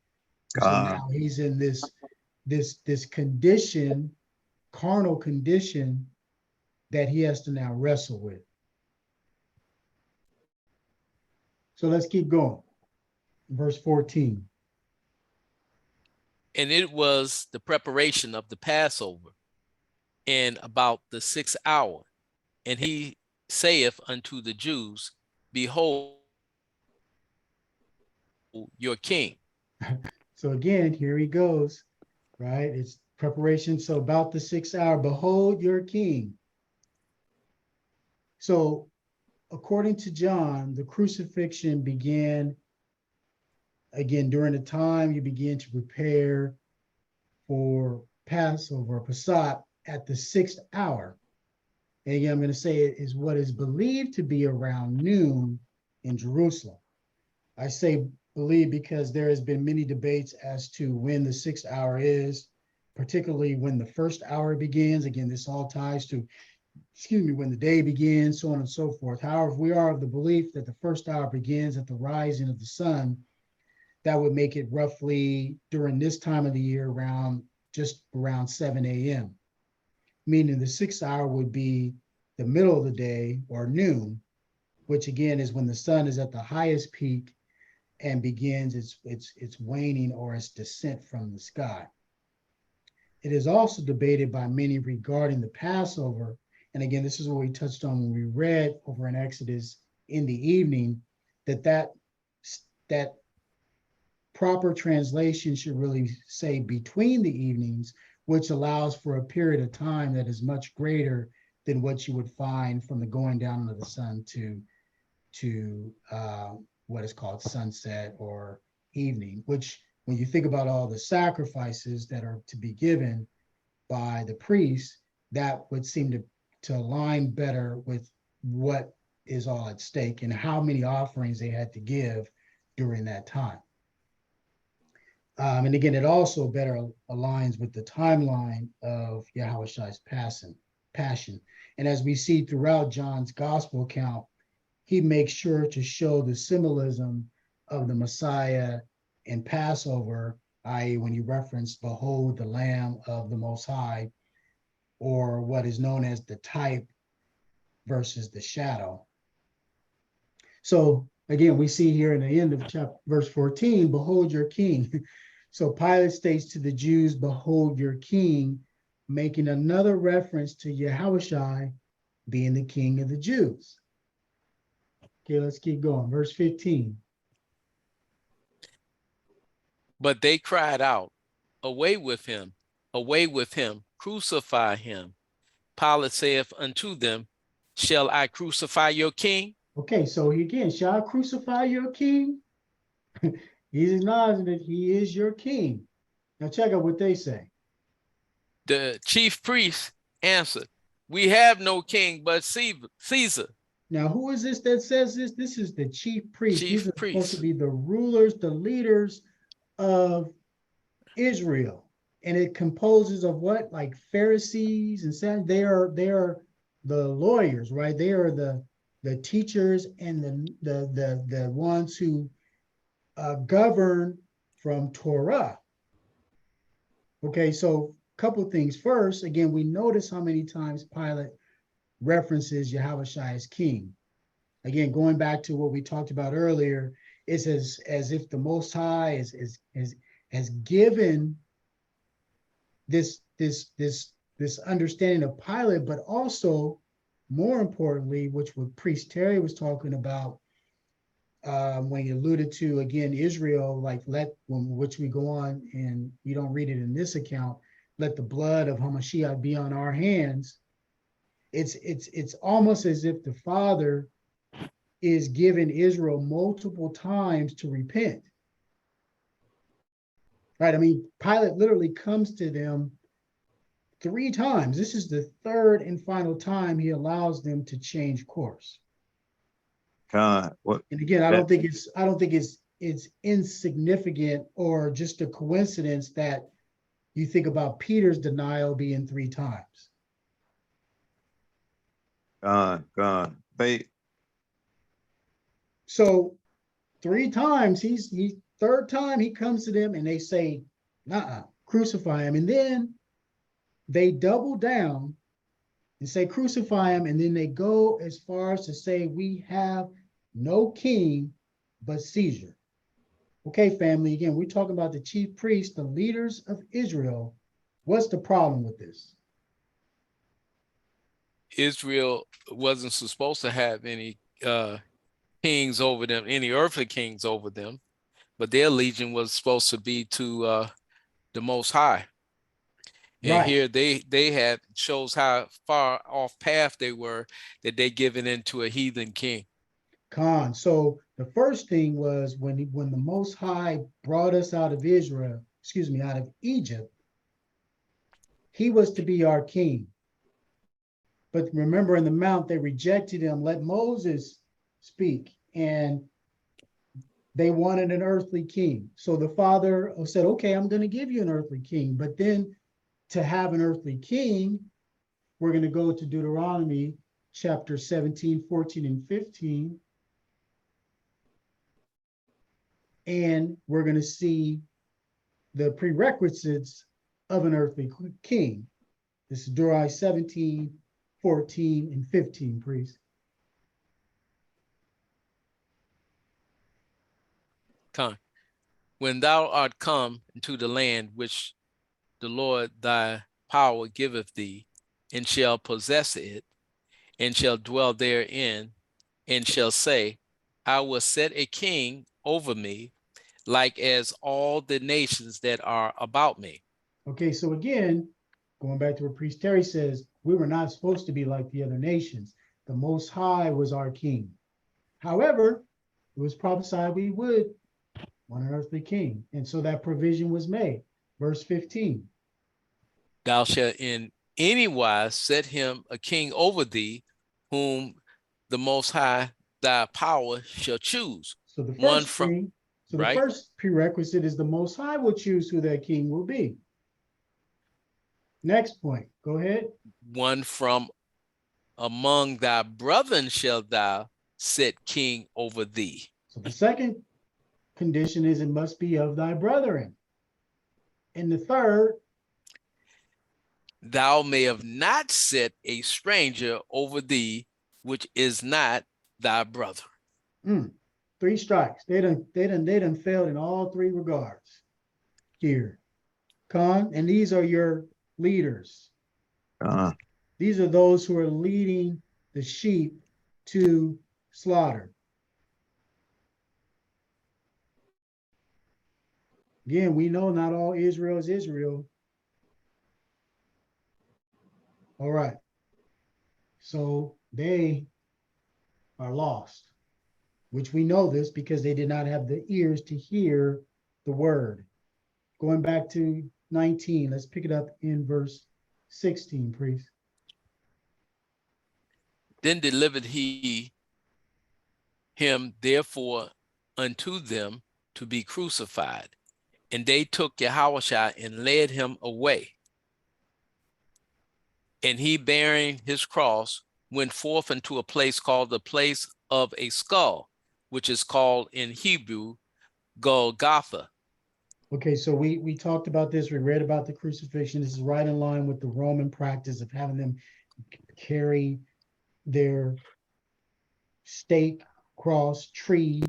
So now he's in this condition, carnal condition, that he has to now wrestle with. So let's keep going. Verse 14. And it was the preparation of the Passover in about the 6th hour. And he saith unto the Jews, Behold your king. So again, here he goes, right? It's preparation. So about the 6th hour, behold your king. So according to John, the crucifixion began again during the time you begin to prepare for Passover, Passat, at the 6th hour. And again, I'm going to say it is what is believed to be around noon in Jerusalem. I say believe because there has been many debates as to when the 6th hour is, particularly when the 1st hour begins. Again, this all ties to, when the day begins, so on and so forth. However, we are of the belief that the 1st hour begins at the rising of the sun. That would make it roughly during this time of the year just around 7 a.m. Meaning the 6th hour would be the middle of the day or noon, which again is when the sun is at the highest peak and begins its waning or its descent from the sky. It is also debated by many regarding the Passover. And again, this is what we touched on when we read over in Exodus in the evening, that proper translation should really say between the evenings, which allows for a period of time that is much greater than what you would find from the going down of the sun to what is called sunset or evening, which when you think about all the sacrifices that are to be given by the priests, that would seem to align better with what is all at stake and how many offerings they had to give during that time. And again, it also better aligns with the timeline of Yahushua's passion. And as we see throughout John's gospel account, he makes sure to show the symbolism of the Messiah in Passover, i.e. when he referenced, behold the Lamb of the Most High, or what is known as the type versus the shadow. So again, we see here in the end of verse 14, behold your king. So Pilate states to the Jews, behold your king, making another reference to Yahushua being the king of the Jews. Okay, let's keep going. Verse 15. But they cried out, away with him, crucify him. Pilate saith unto them, shall I crucify your king? Okay, so again, shall I crucify your king? He's acknowledging that he is your king. Now check out what they say. The chief priest answered, "We have no king but Caesar." Now, who is this that says this? This is the chief priest. These Chief are supposed to priest. be the rulers, the leaders of Israel. And it composes of what? Like Pharisees and they are the lawyers, right? They are the teachers and the ones who govern from Torah. Okay, so a couple of things. First, again, we notice how many times Pilate references Yahweh Shai as king. Again, going back to what we talked about earlier, it's as if the Most High has given this understanding of Pilate, but also more importantly, which what Priest Terry was talking about when he alluded to again Israel, like which we go on and you don't read it in this account, let the blood of Hamashiach be on our hands. It's almost as if the Father is giving Israel multiple times to repent. Right? I mean, Pilate literally comes to them 3 times. This is the third and final time he allows them to change course. God, what And again, I that don't think it's insignificant or just a coincidence that you think about Peter's denial being 3 times. God. So 3 times he third time he comes to them and they say, crucify him. And then they double down and say, crucify him. And then they go as far as to say, we have no king but Caesar. Okay, family, again, we're talking about the chief priests, the leaders of Israel. What's the problem with this? Israel wasn't supposed to have any kings over them, any earthly kings over them, but their legion was supposed to be to the Most High. And Right. here they had shows how far off path they were, that they given into a heathen king. Khan. So the first thing was when the Most High brought us out of Israel, out of Egypt, he was to be our king. But remember in the mount, they rejected him, let Moses speak, and they wanted an earthly king. So the father said, okay, I'm going to give you an earthly king. But then to have an earthly king, we're going to go to Deuteronomy chapter 17, 14, and 15. And we're going to see the prerequisites of an earthly king. This is Deuteronomy 17, 14, and 15, priest. Come, when thou art come into the land which the Lord thy power giveth thee, and shall possess it, and shall dwell therein, and shall say, I will set a king over me, like as all the nations that are about me. Okay, so again, going back to what Priest Terry says, we were not supposed to be like the other nations. The Most High was our king. However, it was prophesied we would want an earthly king. And so that provision was made. Verse 15. Thou shalt in any wise set him a king over thee, whom the Most High thy power shall choose. So the One first from, thing, so the right? first prerequisite is the Most High will choose who that king will be. Next point, go ahead. One from among thy brethren shall thou set king over thee. So the second condition is it must be of thy brethren. And the third, Thou may have not set a stranger over thee, which is not thy brother. 3 strikes. They done failed in all 3 regards here. Khan, and these are your leaders. These are those who are leading the sheep to slaughter. Again, we know not all Israel is Israel. All right. So they are lost, which we know this because they did not have the ears to hear the word. Going back to 19, let's pick it up in verse 16, priest. Then delivered he him therefore unto them to be crucified. And they took Yahushua and led him away. And he, bearing his cross, went forth into a place called the place of a skull, which is called in Hebrew Golgotha. Okay, so we talked about this. We read about the crucifixion. This is right in line with the Roman practice of having them carry their stake, cross, tree,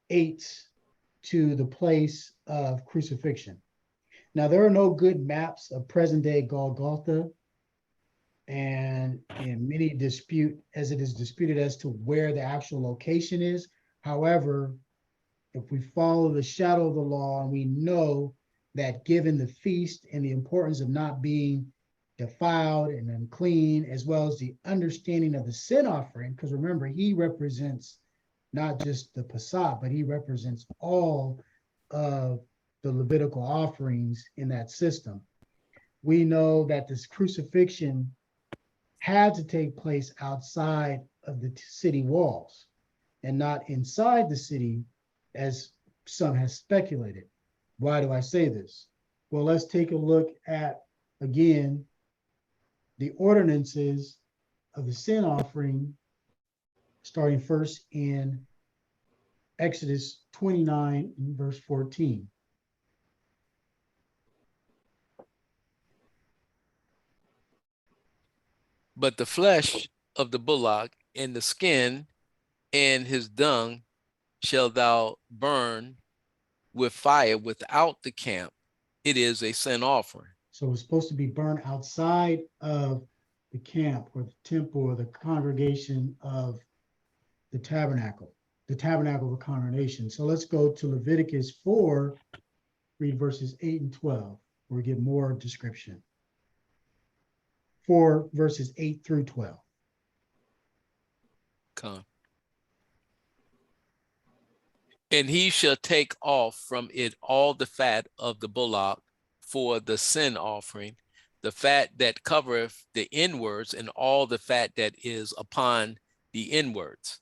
eights to the place of crucifixion. Now, there are no good maps of present day Golgotha, and in many dispute as it is disputed as to where the actual location is. However, if we follow the shadow of the law and we know that given the feast and the importance of not being defiled and unclean, as well as the understanding of the sin offering, because remember, he represents not just the Passat, but he represents all of the Levitical offerings in that system. We know that this crucifixion had to take place outside of the city walls and not inside the city, as some has speculated. Why do I say this? Well, let's take a look at, again, the ordinances of the sin offering, starting first in Exodus 29 and verse 14. But the flesh of the bullock and the skin and his dung shalt thou burn with fire without the camp. It is a sin offering. So it's supposed to be burned outside of the camp or the temple or the congregation of the tabernacle of the congregation. So let's go to Leviticus 4, read verses 8 and 12, where we get more description. 4 verses 8 through 12. Come. And he shall take off from it all the fat of the bullock for the sin offering, the fat that covereth the inwards, and all the fat that is upon the inwards,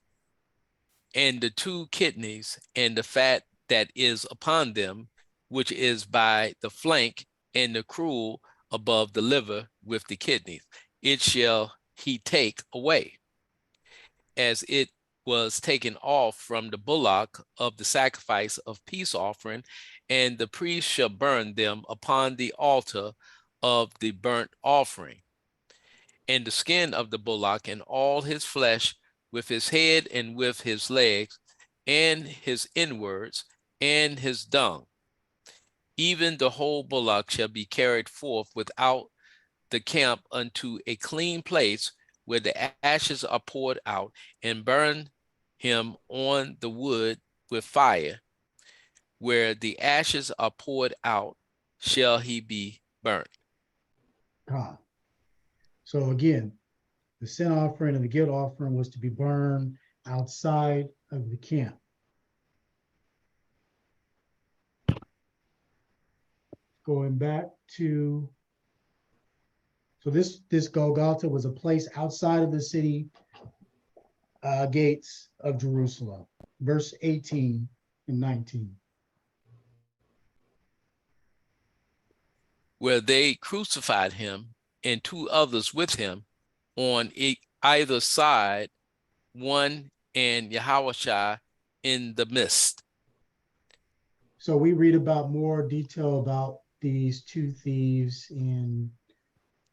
and the two kidneys, and the fat that is upon them, which is by the flank, and the cruel above the liver with the kidneys. It shall he take away, as it was taken off from the bullock of the sacrifice of peace offering, and the priest shall burn them upon the altar of the burnt offering. And the skin of the bullock and all his flesh, with his head and with his legs, and his inwards, and his dung. Even the whole bullock shall be carried forth without the camp unto a clean place, where the ashes are poured out, and burn him on the wood with fire. Where the ashes are poured out, shall he be burnt. God. So again, the sin offering and the guilt offering was to be burned outside of the camp. Going back to, so this Golgotha was a place outside of the city gates of Jerusalem. Verse 18 and 19. Where they crucified him and two others with him on either side, one and Yahushua in the midst. So we read about more detail about these two thieves in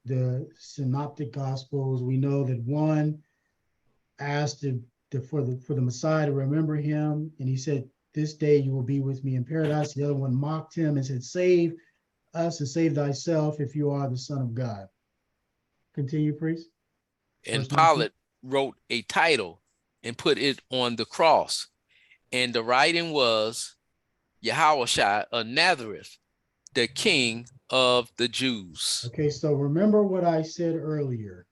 the synoptic gospels. We know that one asked for the Messiah to remember him, and he said, "This day you will be with me in paradise." The other one mocked him and said, "Save us and save thyself if you are the Son of God." Continue, priest. And Verse 19. Pilate wrote a title and put it on the cross. And the writing was, Yahushua of Nazareth, the King of the Jews. Okay, so remember what I said earlier.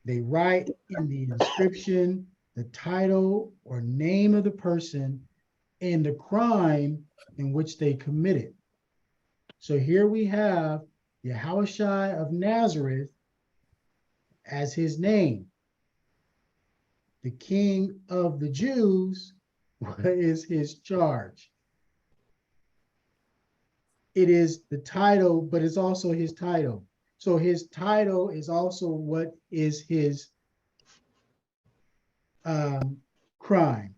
They write in the inscription the title or name of the person and the crime in which they committed. So here we have Yahushua of Nazareth as his name. The King of the Jews, what is his charge? It is the title, but it's also his title. So his title is also what is his crime,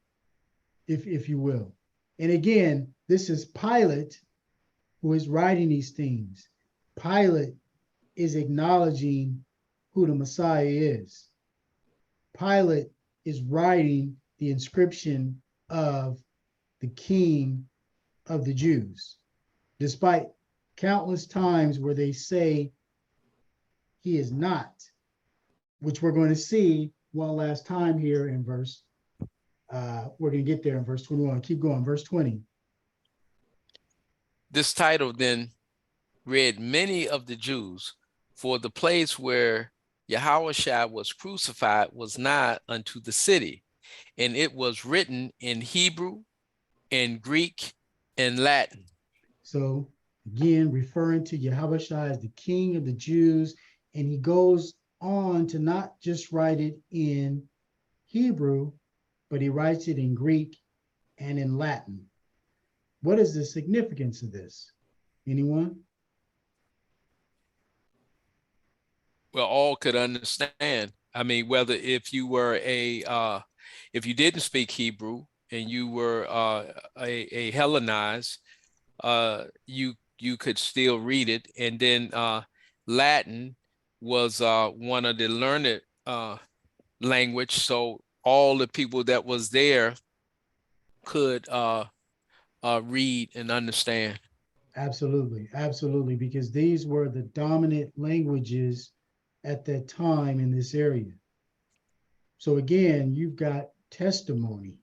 if you will. And again, this is Pilate who is writing these things. Pilate is acknowledging who the Messiah is. Pilate is writing the inscription of the King of the Jews, despite countless times where they say he is not, which we're going to see one last time here in verse, we're going to get there in verse 21. Keep going, verse 20. This title then read many of the Jews, for the place where Yahushua was crucified was nigh unto the city, and it was written in Hebrew, in Greek, and Latin. So again, referring to Yahushua as the King of the Jews, and he goes on to not just write it in Hebrew, but he writes it in Greek and in Latin. What is the significance of this? Anyone? Well, all could understand. I mean, whether if you were if you didn't speak Hebrew and you were a Hellenized, you could still read it. And then Latin was one of the learned language, so all the people that was there could read and understand. Absolutely, absolutely, because these were the dominant languages at that time in this area. So again, you've got testimony,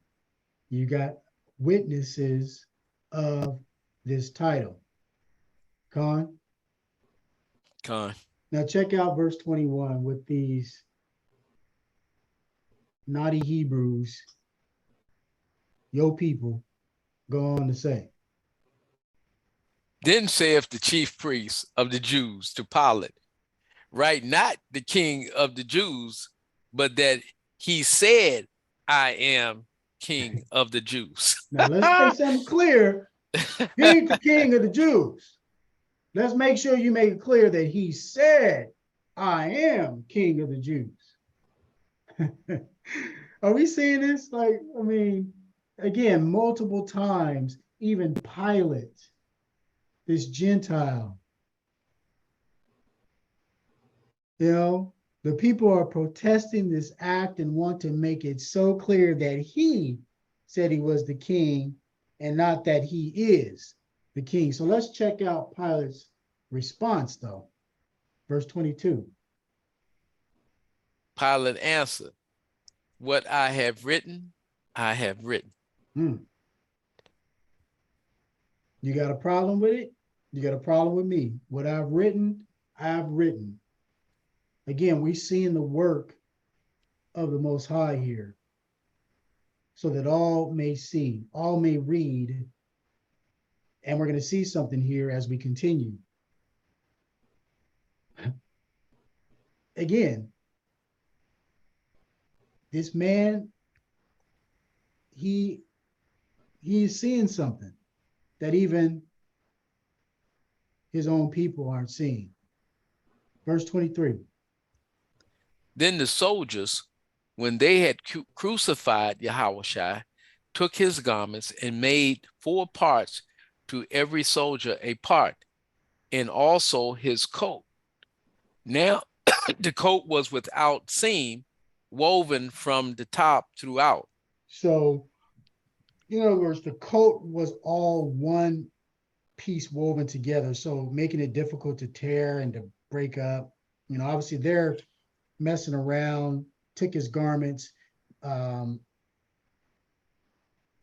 you got witnesses of this title. Con? Con. Now check out verse 21 with these naughty Hebrews, your people, go on to say. Then saith the chief priests of the Jews to Pilate, write not the King of the Jews, but that he said, I am King of the Jews. Now let's make something clear. He ain't the King of the Jews. Let's make sure you make it clear that he said, I am King of the Jews. Are we seeing this? Like, I mean, again, multiple times, even Pilate, this Gentile, the people are protesting this act and want to make it so clear that he said he was the king and not that he is the king. So let's check out Pilate's response, though. Verse 22. Pilate answered, what I have written, I have written. You got a problem with it? You got a problem with me? What I've written, I've written. Again, we're seeing the work of the Most High here, so that all may see, all may read, and we're going to see something here as we continue. Again, this man, he is seeing something that even his own people aren't seeing. Verse 23. Then the soldiers, when they had crucified Yahushua, took his garments and made 4 parts, to every soldier a part, and also his coat. Now the coat was without seam, woven from the top throughout. So, in other words, the coat was all one piece woven together, so making it difficult to tear and to break up. Obviously they're messing around, took his garments, and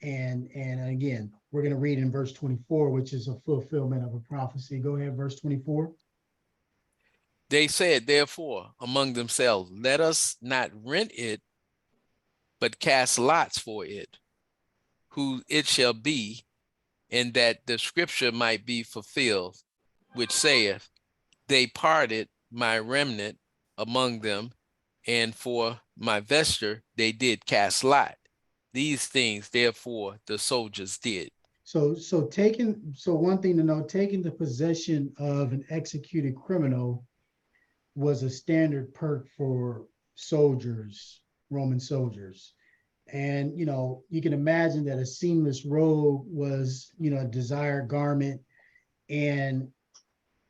again, we're going to read in verse 24, which is a fulfillment of a prophecy. Go ahead, verse 24. They said, therefore, among themselves, let us not rent it but cast lots for it, who it shall be, and that the scripture might be fulfilled, which saith, they parted my remnant among them, and for my vesture they did cast lot. These things, therefore, the soldiers did. So one thing to know, taking the possession of an executed criminal was a standard perk for soldiers, Roman soldiers. And, you can imagine that a seamless robe was, a desired garment. And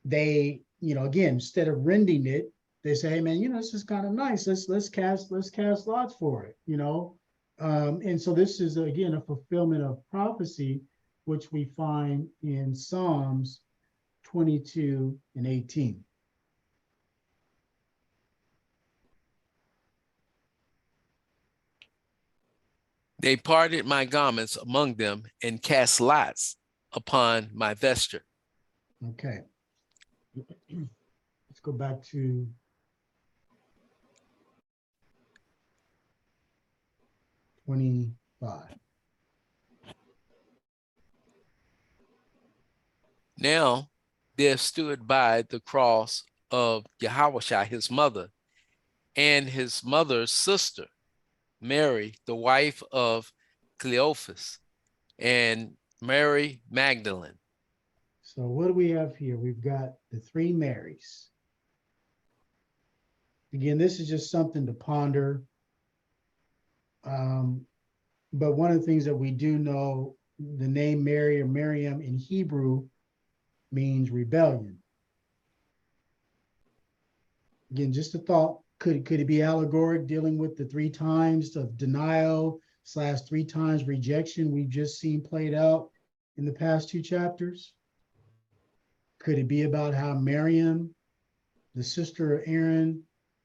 they, again, instead of rending it, they say, hey man, this is kind of nice. Let's cast lots for it, and so this is again a fulfillment of prophecy, which we find in Psalms 22 and 18. They parted my garments among them and cast lots upon my vesture. Okay. Let's go back to 25. Now there stood by the cross of Yahushua, his mother, and his mother's sister, Mary, the wife of Cleophas, and Mary Magdalene. So what do we have here? We've got the three Marys. Again, this is just something to ponder. But one of the things that we do know, the name Mary or Miriam in Hebrew means rebellion. Again, just a thought. Could it be allegoric, dealing with the 3 times of denial / 3 times rejection we've just seen played out in the past 2 chapters? Could it be about how Miriam, the sister of Aaron,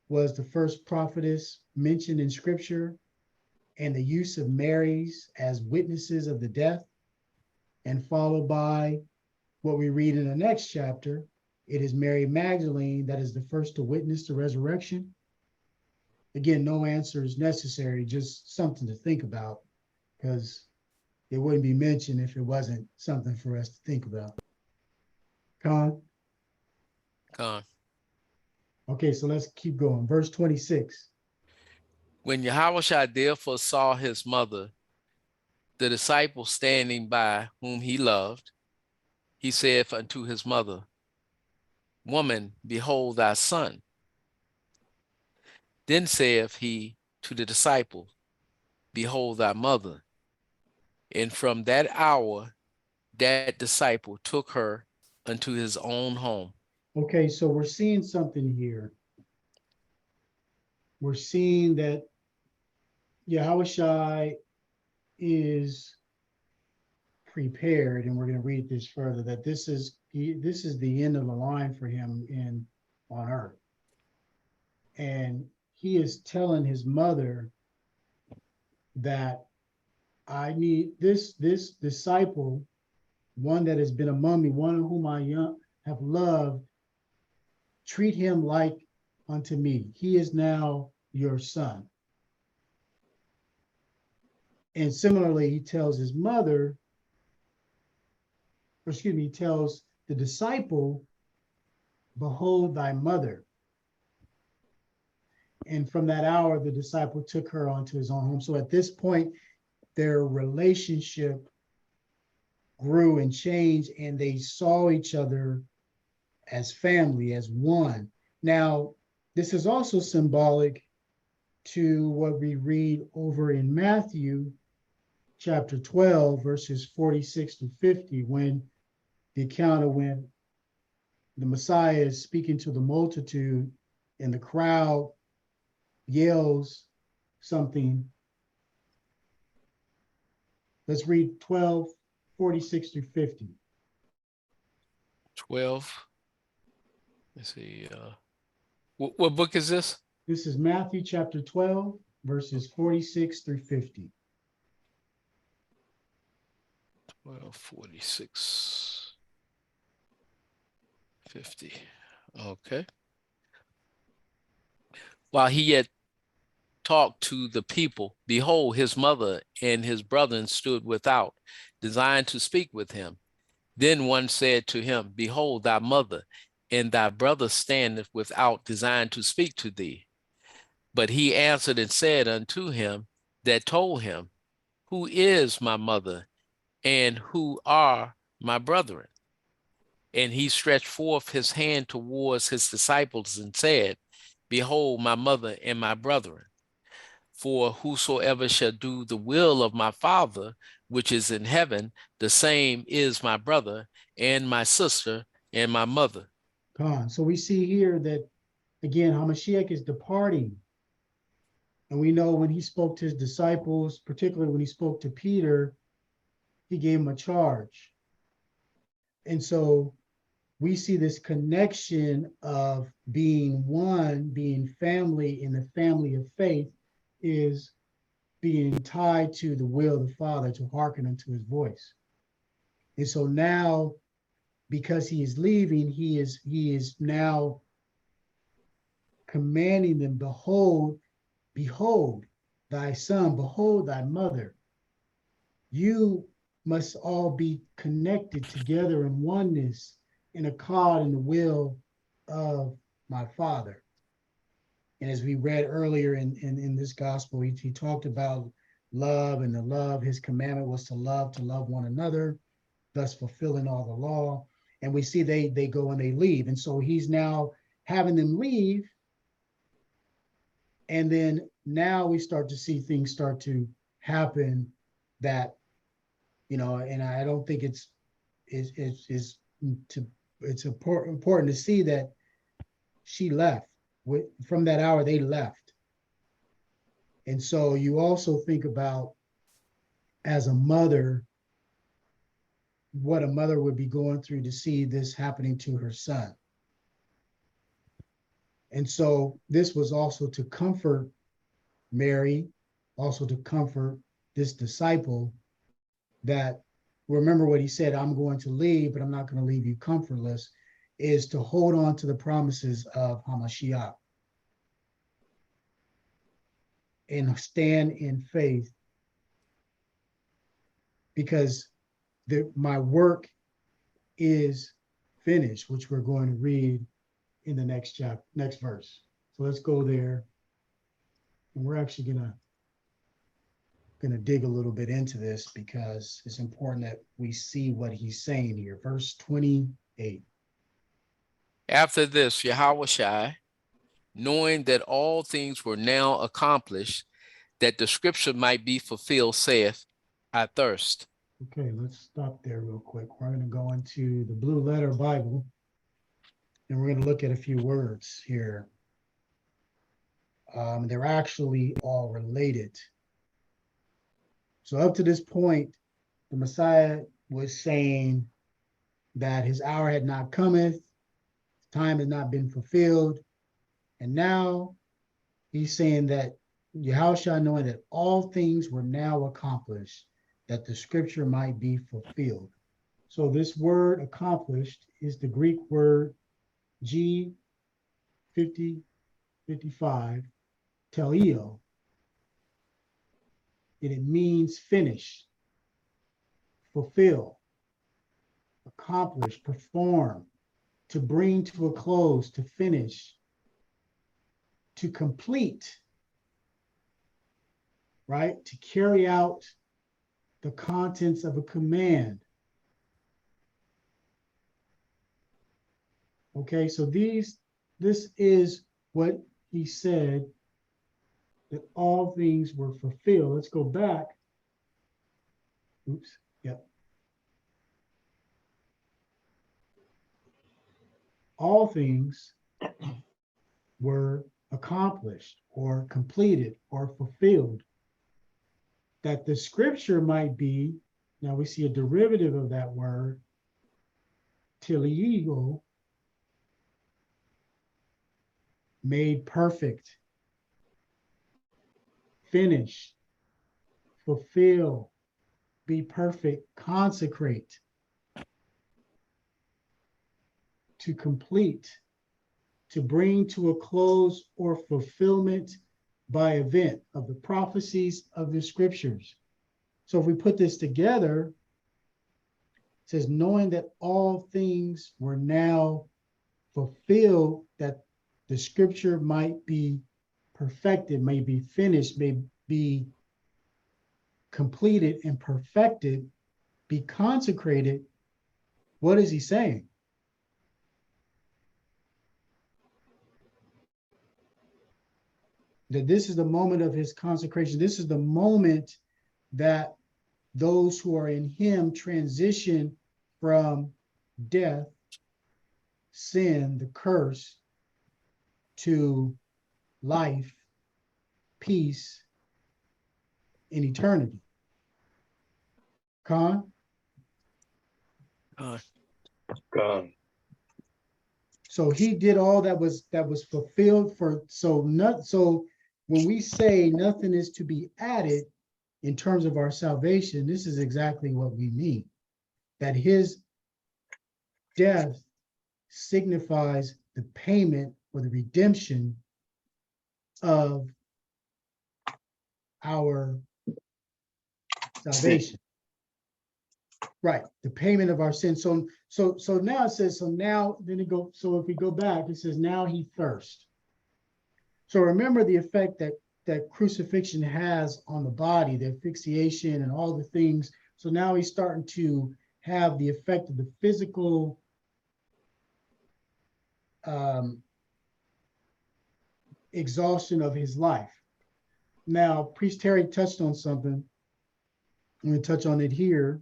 was the first prophetess mentioned in scripture, and the use of Marys as witnesses of the death, and followed by what we read in the next chapter? It is Mary Magdalene that is the first to witness the resurrection. Again, no answer is necessary, just something to think about, because it wouldn't be mentioned if it wasn't something for us to think about. Con? Okay, so let's keep going. Verse 26. When Yahushua therefore saw his mother, the disciple standing by whom he loved, he saith unto his mother, Woman, behold thy son. Then saith he to the disciple, Behold thy mother. And from that hour, that disciple took her unto his own home. Okay, so we're seeing something here. We're seeing that Yahushua is prepared, and we're going to read this further, that this is the end of the line for him on earth. And he is telling his mother that I need this disciple, one that has been among me, one whom I have loved, treat him like unto me. He is now your son. And similarly, he tells his mother, or excuse me, he tells the disciple, behold thy mother. And from that hour, the disciple took her onto his own home. So at this point, their relationship grew and changed, and they saw each other as family, as one. Now, this is also symbolic to what we read over in Matthew chapter 12, verses 46 to 50, when the account of when the Messiah is speaking to the multitude and the crowd yells something. Let's read 12, 46 through 50. 12. Let's see. What book is this? This is Matthew chapter 12, verses 46 through 50. 12, 46, 50. Okay. While he yet talked to the people, behold, his mother and his brethren stood without, designed to speak with him. Then one said to him, behold, thy mother and thy brother standeth without, designed to speak to thee. But he answered and said unto him that told him, who is my mother and who are my brethren? And he stretched forth his hand towards his disciples and said, behold, my mother and my brethren. For whosoever shall do the will of my Father, which is in heaven, the same is my brother and my sister and my mother. Khan. So we see here that, again, Hamashiach is departing. And we know when he spoke to his disciples, particularly when he spoke to Peter, he gave him a charge. And so we see this connection of being one, being family in the family of faith, is being tied to the will of the Father to hearken unto his voice. And so now, because he is leaving, he is now commanding them, behold, thy son, behold, thy mother. You must all be connected together in oneness, in accord in the will of my Father. And as we read earlier in this gospel, he talked about love, and the love, his commandment was to love one another, thus fulfilling all the law. And we see they go and they leave. And so he's now having them leave. And then now we start to see things start to happen that, and I don't think it's important to see that she left. From that hour, they left. And so you also think about, as a mother, what a mother would be going through to see this happening to her son. And so this was also to comfort Mary, also to comfort this disciple, that, remember what he said, I'm going to leave, but I'm not going to leave you comfortless, is to hold on to the promises of Hamashiach and stand in faith, because my work is finished, which we're going to read in the next verse. So let's go there. And we're actually gonna dig a little bit into this, because it's important that we see what he's saying here. Verse 28. After this, Yahushua, knowing that all things were now accomplished, that the scripture might be fulfilled, saith, I thirst. Okay, let's stop there real quick. We're going to go into the Blue Letter Bible, and we're going to look at a few words here. They're actually all related. So up to this point, the Messiah was saying that his hour had not cometh, time had not been fulfilled. And now he's saying that Yahushua, knowing that all things were now accomplished, that the scripture might be fulfilled. So this word accomplished is the Greek word G5055, teleo. And it means finish, fulfill, accomplish, perform, to bring to a close, to finish, to complete, right? To carry out the contents of a command. Okay, so this is what he said, that all things were fulfilled. Let's go back. Oops, yep. All things were accomplished or completed or fulfilled, that the scripture might be, now we see a derivative of that word, teleio, made perfect, finish, fulfill, be perfect, consecrate, to complete, to bring to a close or fulfillment, by event of the prophecies of the scriptures. So if we put this together, it says, knowing that all things were now fulfilled, that the scripture might be perfected, may be finished, may be completed and perfected, be consecrated. What is he saying? That this is the moment of his consecration. This is the moment that those who are in him transition from death, sin, the curse, to life, peace, and eternity. Khan? God. So he did all that was fulfilled for, so when we say nothing is to be added in terms of our salvation, this is exactly what we mean. That his death signifies the payment or the redemption of our salvation. Right, the payment of our sin. So now it says, so now, then it go, so if we go back, it says, now he thirsts. So remember the effect that crucifixion has on the body, the asphyxiation and all the things. So now he's starting to have the effect of the physical exhaustion of his life. Now, Priest Terry touched on something. I'm going to touch on it here.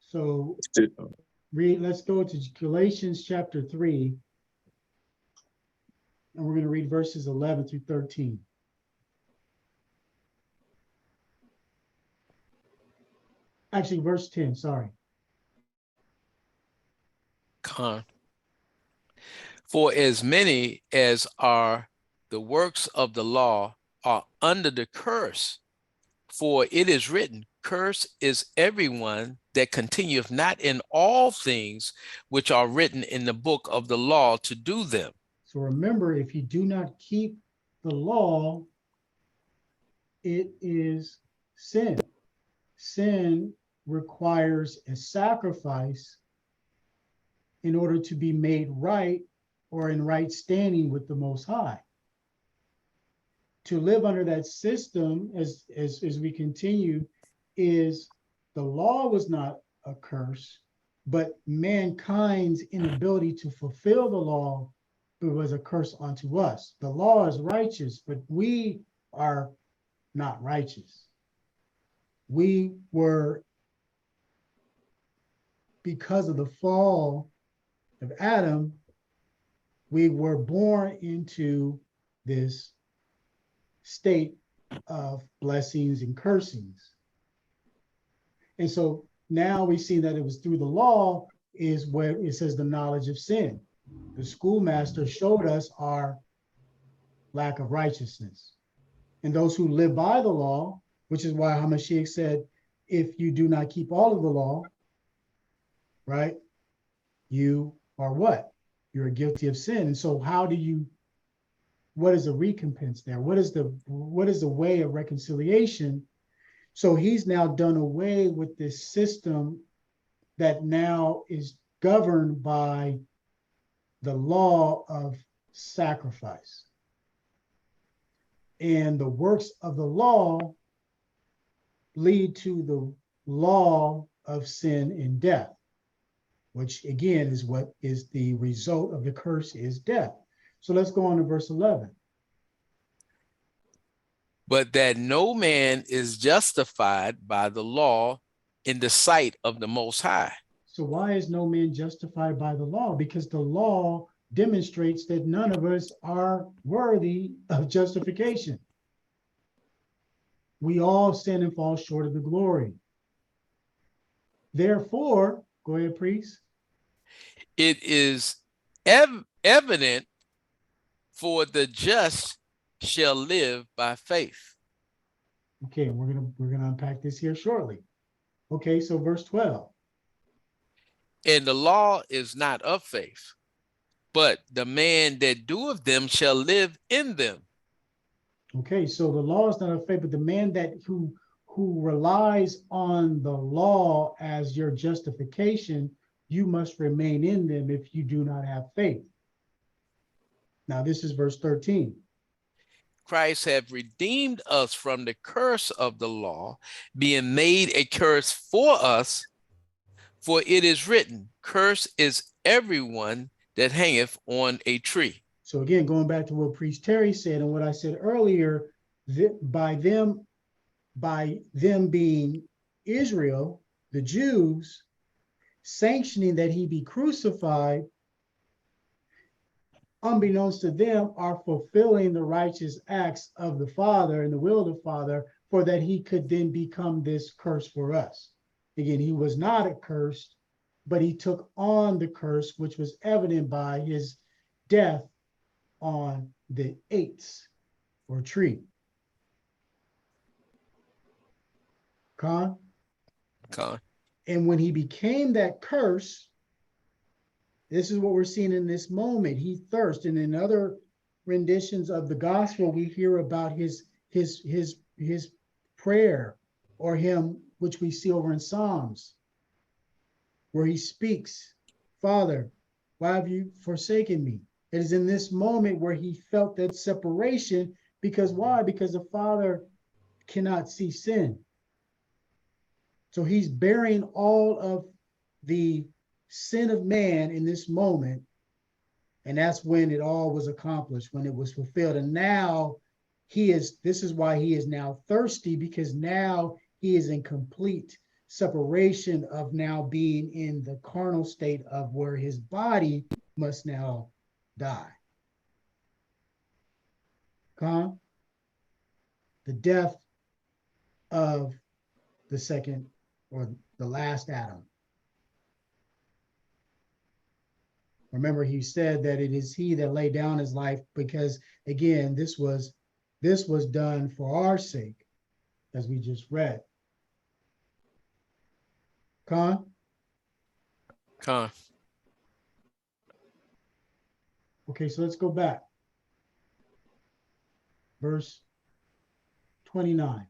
So let's go to Galatians chapter 3, and we're going to read verses 11 through 13. Actually, verse 10, sorry. Con. For as many as are the works of the law are under the curse, for it is written, curse is everyone that continueth not in all things which are written in the book of the law to do them. So remember, if you do not keep the law, it is sin. Sin requires a sacrifice in order to be made right or in right standing with the Most High. To live under that system, as we continue, is the law was not a curse, but mankind's inability to fulfill the law was a curse unto us. The law is righteous, but we are not righteous. We were, because of the fall of Adam, we were born into this state of blessings and cursings. And so now we see that it was through the law is where it says the knowledge of sin. The schoolmaster showed us our lack of righteousness. And those who live by the law, which is why Hamashiach said, if you do not keep all of the law, right, you are what? You're guilty of sin. And so what is the recompense there? What is the way of reconciliation? So he's now done away with this system that now is governed by the law of sacrifice. And the works of the law lead to the law of sin and death, which again is what is the result of the curse is death. So let's go on to verse 11. But that no man is justified by the law in the sight of the Most High. So why is no man justified by the law? Because the law demonstrates that none of us are worthy of justification. We all sin and fall short of the glory. Therefore, go ahead, priest. It is evident for the just shall live by faith. Okay, we're gonna unpack this here shortly. Okay, so verse 12. And the law is not of faith, but the man that doeth them shall live in them. Okay, so the law is not of faith, but the man that who relies on the law as your justification, you must remain in them if you do not have faith. Now, this is verse 13. Christ hath redeemed us from the curse of the law, being made a curse for us. For it is written, cursed is everyone that hangeth on a tree. So again, going back to what Priest Terry said and what I said earlier, by them being Israel, the Jews, sanctioning that he be crucified, unbeknownst to them, are fulfilling the righteous acts of the Father and the will of the Father, for that he could then become this curse for us. Again, he was not accursed, but he took on the curse, which was evident by his death on the eights or tree. Con? Con. And when he became that curse, this is what we're seeing in this moment. He thirsted. And in other renditions of the gospel, we hear about his prayer, or him, which we see over in Psalms, where he speaks, Father, why have you forsaken me? It is in this moment where he felt that separation. Because why? Because the Father cannot see sin. So he's bearing all of the sin of man in this moment. And that's when it all was accomplished, when it was fulfilled. And now this is why he is now thirsty, because now he is in complete separation of now being in the carnal state of where his body must now die. Con? The death of the second, or the last Adam. Remember, he said that it is he that laid down his life, because again, this was done for our sake, as we just read. Con? Con. Okay, so let's go back. Verse 29.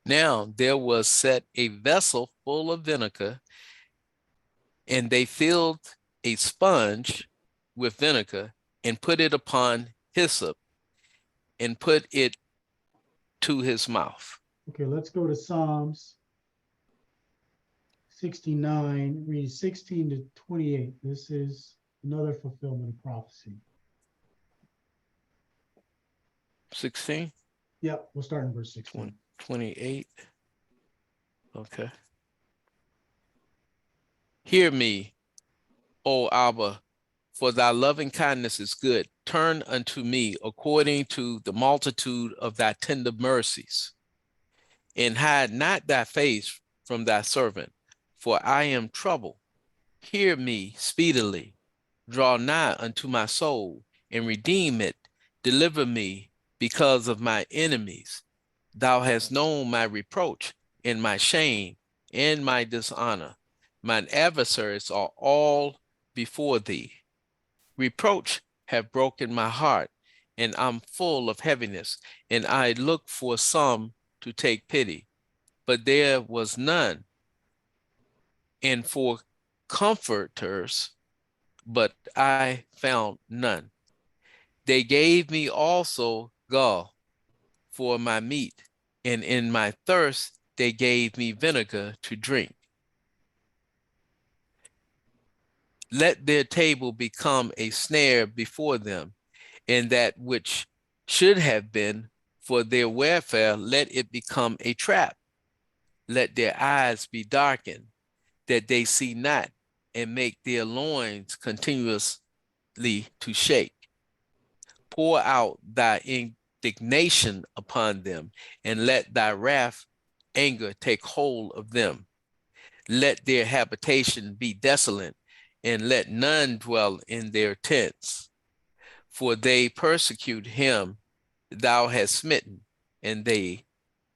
Now there was set a vessel full of vinegar, and they filled a sponge with vinegar and put it upon hyssop and put it to his mouth. Okay, let's go to Psalms 69, read 16 to 28. This is another fulfillment of prophecy. 16? Yep, we'll start in verse 16. 28. Okay. Hear me, O Abba, for thy loving kindness is good. Turn unto me according to the multitude of thy tender mercies, and hide not thy face from thy servant, for I am troubled. Hear me speedily. Draw nigh unto my soul, and redeem it. Deliver me because of my enemies. Thou hast known my reproach and my shame and my dishonor. Mine adversaries are all before thee. Reproach have broken my heart, and I'm full of heaviness, and I looked for some to take pity, but there was none, and for comforters, but I found none. They gave me also gall for my meat, and in my thirst they gave me vinegar to drink. Let their table become a snare before them, and that which should have been for their welfare, let it become a trap. Let their eyes be darkened, that they see not, and make their loins continuously to shake. Pour out thy indignation upon them, and let thy wrath, anger take hold of them. Let their habitation be desolate, and let none dwell in their tents. for they persecute him thou hast smitten, and they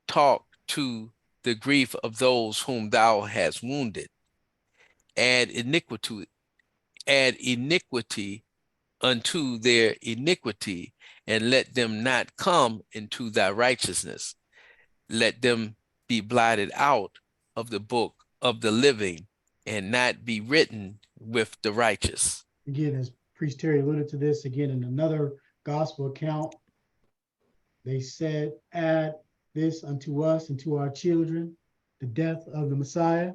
talk to the grief of those whom thou hast wounded. Add iniquity unto their iniquity, and let them not come into thy righteousness. Let them be blotted out of the book of the living, and not be written with the righteous. Again, as Priest Terry alluded to this, again, in another gospel account, they said, add this unto us and to our children, the death of the Messiah.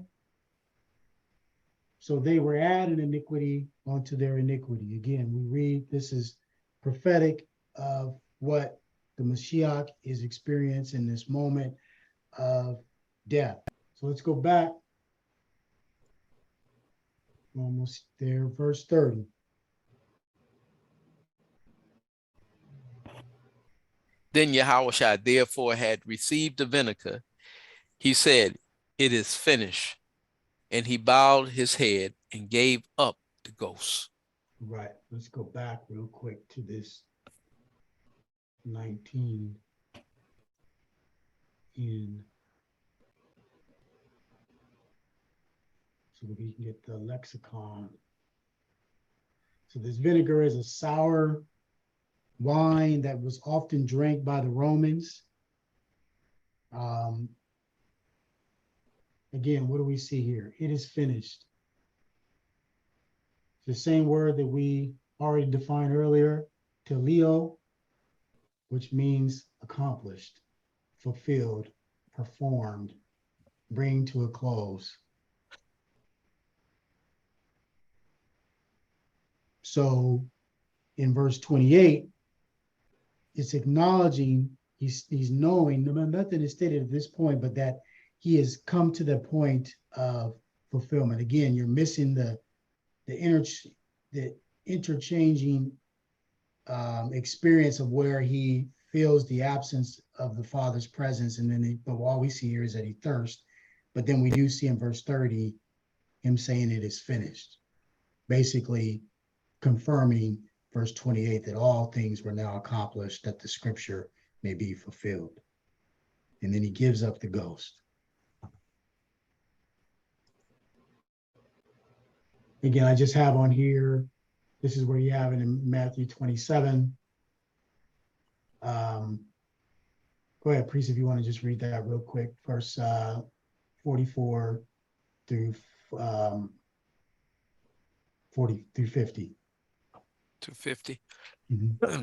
So they were adding iniquity onto their iniquity. Again, we read this is prophetic of what the Mashiach is experiencing in this moment of death. So let's go back. Almost there, verse 30. Then Yahushua therefore had received the vinegar. He said, it is finished. And he bowed his head and gave up the ghost. Right. Let's go back real quick to this 19 in, so that we can get the lexicon. So this vinegar is a sour wine that was often drank by the Romans. Again, what do we see here? It is finished. The same word that we already defined earlier, teleo, which means accomplished, fulfilled, performed, bring to a close. So in verse 28, it's acknowledging, he's knowing, nothing is stated at this point, but that he has come to the point of fulfillment. Again, you're missing the interchanging experience of where he feels the absence of the Father's presence, and then but all we see here is that he thirsts. But then we do see in verse 30 him saying it is finished, basically confirming verse 28 that all things were now accomplished, that the scripture may be fulfilled. And then he gives up the ghost. Again, I just have on here, this is where you have it in Matthew 27. Go ahead, priest, if you want to just read that real quick, verse 44 through 40 through 50. 250. Mm-hmm.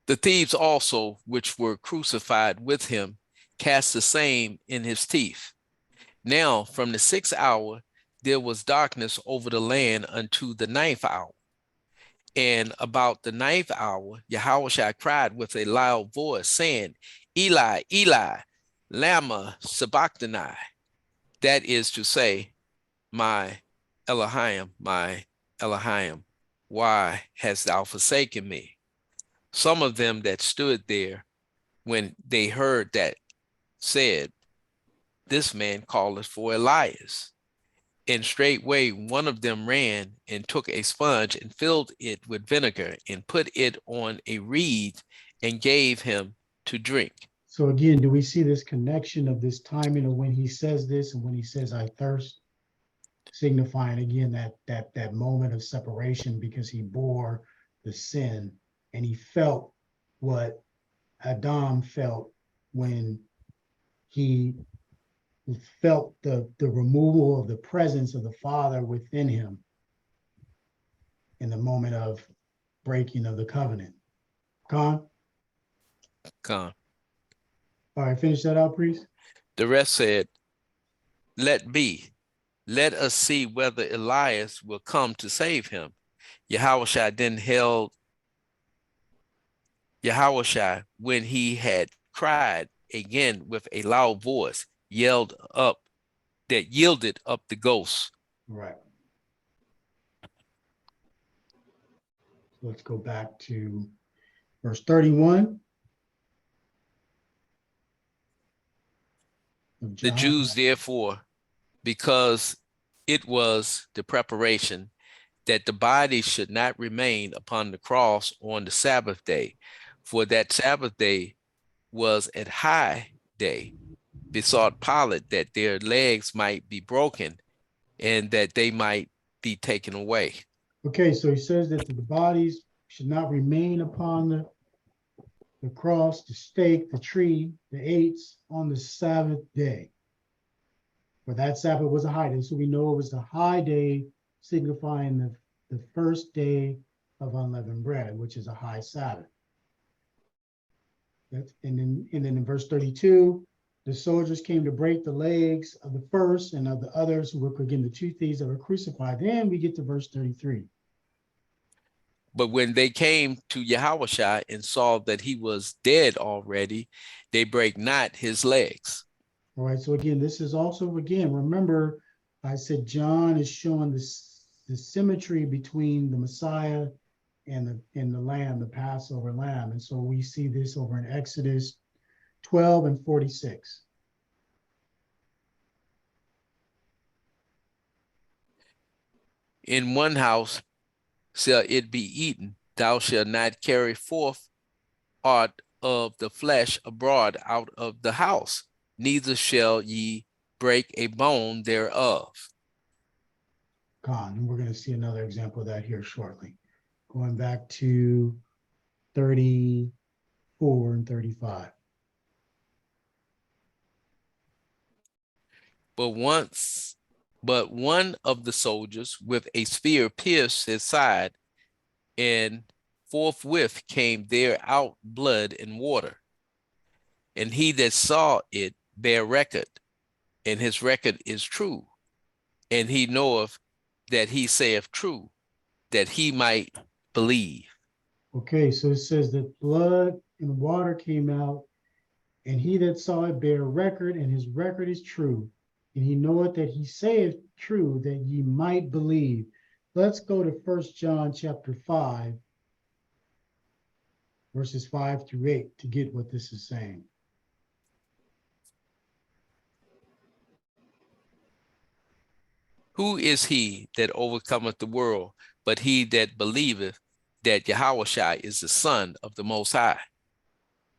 The thieves also, which were crucified with him, cast the same in his teeth. Now from the 6th hour, there was darkness over the land unto the 9th hour. And about the 9th hour, Yahushua cried with a loud voice, saying, Eli, Eli, lama sabachthani. That is to say, my Elohim, why hast thou forsaken me? Some of them that stood there, when they heard that, said, this man calleth for Elias. And straightway one of them ran and took a sponge and filled it with vinegar and put it on a reed and gave him to drink. So again, do we see this connection of this timing of when he says this and when he says, I thirst, signifying again that moment of separation, because he bore the sin and he felt what Adam felt when he felt the removal of the presence of the Father within him in the moment of breaking of the covenant. Con? Come. All right, finish that out, priest. The rest said, let be. Let us see whether Elias will come to save him. Yahushua then held Yahushua, when he had cried again with a loud voice, yielded up the ghost. Right. So let's go back to verse 31. The Jews, therefore, because it was the preparation, that the body should not remain upon the cross on the Sabbath day, for that Sabbath day was at high day, besought Pilate that their legs might be broken and that they might be taken away. Okay, so he says that the bodies should not remain upon the cross, the stake, the tree, the eights on the Sabbath day. For that Sabbath was a high day. So we know it was the high day signifying the first day of unleavened bread, which is a high Sabbath. And then in verse 32, the soldiers came to break the legs of the first and of the others who were, again, the two thieves that were crucified. Then we get to verse 33. But when they came to Yahushua and saw that he was dead already, they brake not his legs. All right, so again, this is also, again, remember, I said John is showing the symmetry between the Messiah and the lamb, the Passover lamb. And so we see this over in Exodus 12 and 46. In one house shall it be eaten. Thou shalt not carry forth aught of the flesh abroad out of the house, neither shall ye break a bone thereof. Gone. And we're going to see another example of that here shortly. Going back to 34 and 35. But one of the soldiers with a spear pierced his side, and forthwith came there out blood and water. And he that saw it bare record, and his record is true. And he knoweth that he saith true, that he might believe. Okay, so it says that blood and water came out, and he that saw it bare record, and his record is true. And he knoweth that he saith true, that ye might believe. Let's go to 1 John chapter 5, verses 5 through 8 to get what this is saying. Who is he that overcometh the world, but he that believeth that Yahushua is the Son of the Most High?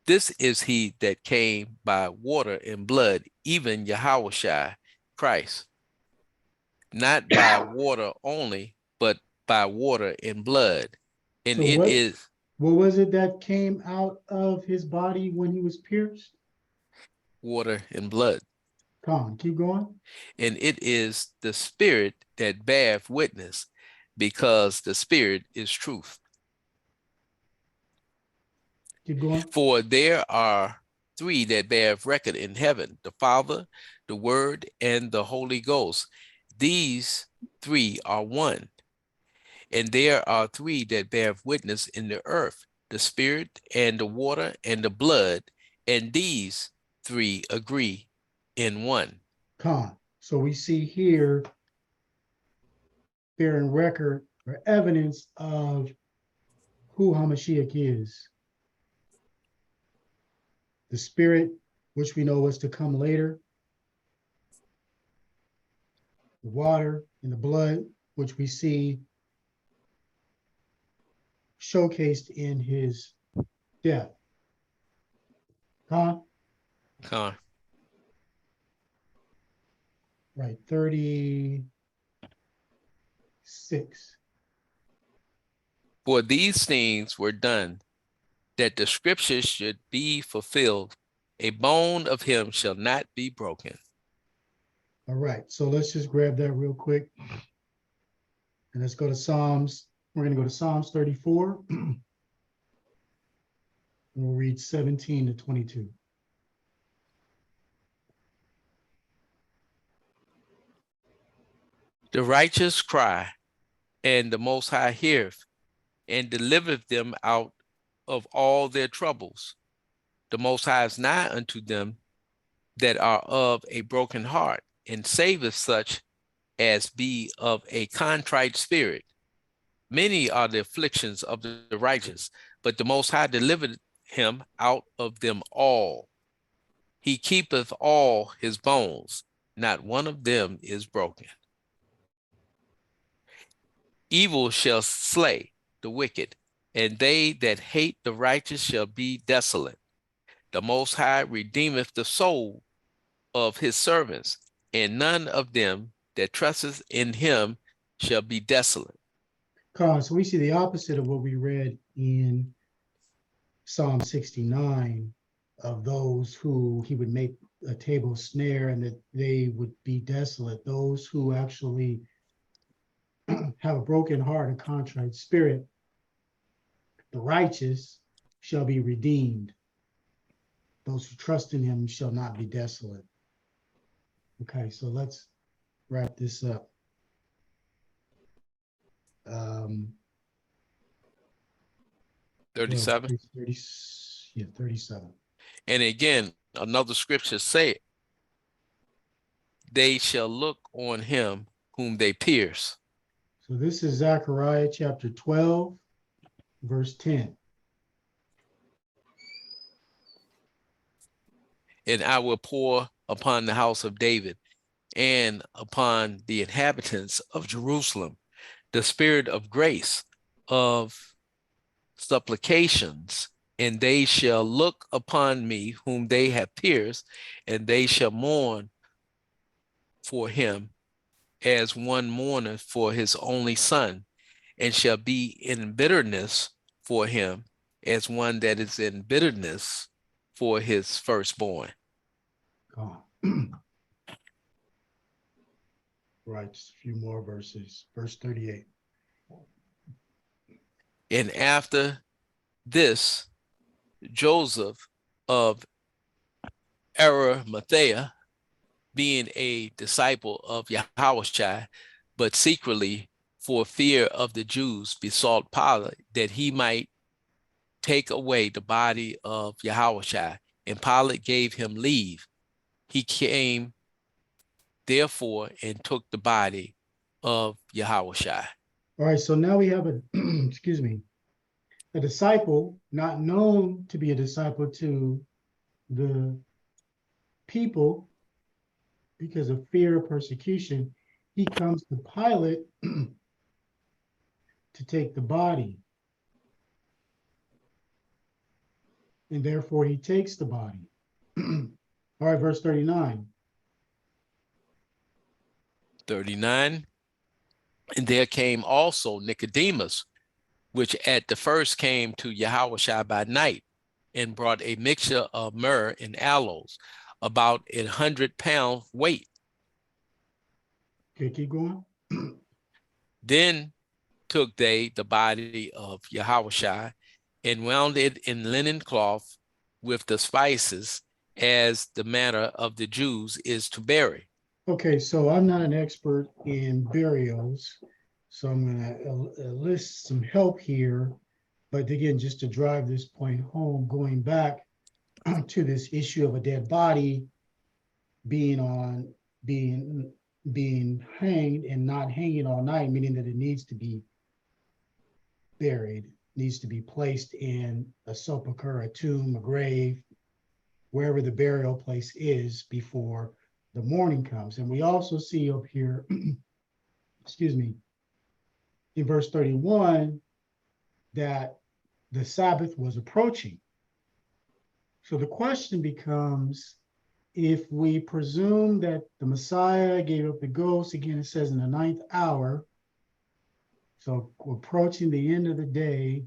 This is he that came by water and blood, even Yahushua Christ. Not by water only, but by water and blood. And So what was it that came out of his body when he was pierced? water and blood. Come on, keep going. And it is the Spirit that beareth witness, because the Spirit is truth. Keep going. For there are three that bear record in heaven, the Father, the Word, and the Holy Ghost. These three are one. And there are three that bear witness in the earth, the Spirit, and the water, and the blood, and these three agree in one. Come. So we see here bearing record or evidence of who Hamashiach is. The Spirit, which we know is to come later, the water and the blood, which we see showcased in his death. Huh? Right, 36. For these things were done, that the scriptures should be fulfilled. A bone of him shall not be broken. All right, so let's just grab that real quick. And let's go to Psalms. We're going to go to Psalms 34. And we'll read 17 to 22. The righteous cry, and the Most High heareth, and delivereth them out of all their troubles. The Most High is nigh unto them that are of a broken heart, and saveth such as be of a contrite spirit. Many are the afflictions of the righteous, but the Most High delivered him out of them all. He keepeth all his bones, not one of them is broken. Evil shall slay the wicked, and they that hate the righteous shall be desolate. The Most High redeemeth the soul of his servants, and none of them that trusteth in him shall be desolate. So we see the opposite of what we read in Psalm 69 of those who he would make a table snare and that they would be desolate. Those who actually have a broken heart and contrite spirit, the righteous shall be redeemed. Those who trust in him shall not be desolate. Okay, so let's wrap this up. 37. 37. And again, another scripture say, they shall look on him whom they pierce. So this is Zechariah chapter 12, verse 10. And I will pour upon the house of David and upon the inhabitants of Jerusalem the spirit of grace, of supplications, and they shall look upon me whom they have pierced, and they shall mourn for him as one mourneth for his only son, and shall be in bitterness for him as one that is in bitterness for his firstborn. Oh. Right, just a few more verses. Verse 38. And after this, Joseph of Arimathea, being a disciple of Yahushua, but secretly for fear of the Jews, besought Pilate that he might take away the body of Yahushua, and Pilate gave him leave. He came therefore and took the body of Yahushua. All right, so now we have a, excuse me, a disciple not known to be a disciple to the people because of fear of persecution. He comes to Pilate to take the body. And therefore he takes the body. All right, verse 39. 39. And there came also Nicodemus, which at the first came to Yahushua by night, and brought a mixture of myrrh and aloes, about 100 pound weight. Okay, keep going. Then took they the body of Yahushua and wound it in linen cloth with the spices, as the manner of the Jews is to bury. Okay, so I'm not an expert in burials, so I'm going to list some help here. But again, just to drive this point home, going back to this issue of a dead body being hanged and not hanging all night, meaning that it needs to be buried, needs to be placed in a sepulcher, a tomb, a grave, wherever the burial place is before the morning comes. And we also see up here, excuse me, in verse 31, that the Sabbath was approaching. So the question becomes, if we presume that the Messiah gave up the ghost, again, it says in the 9th hour, so we're approaching the end of the day.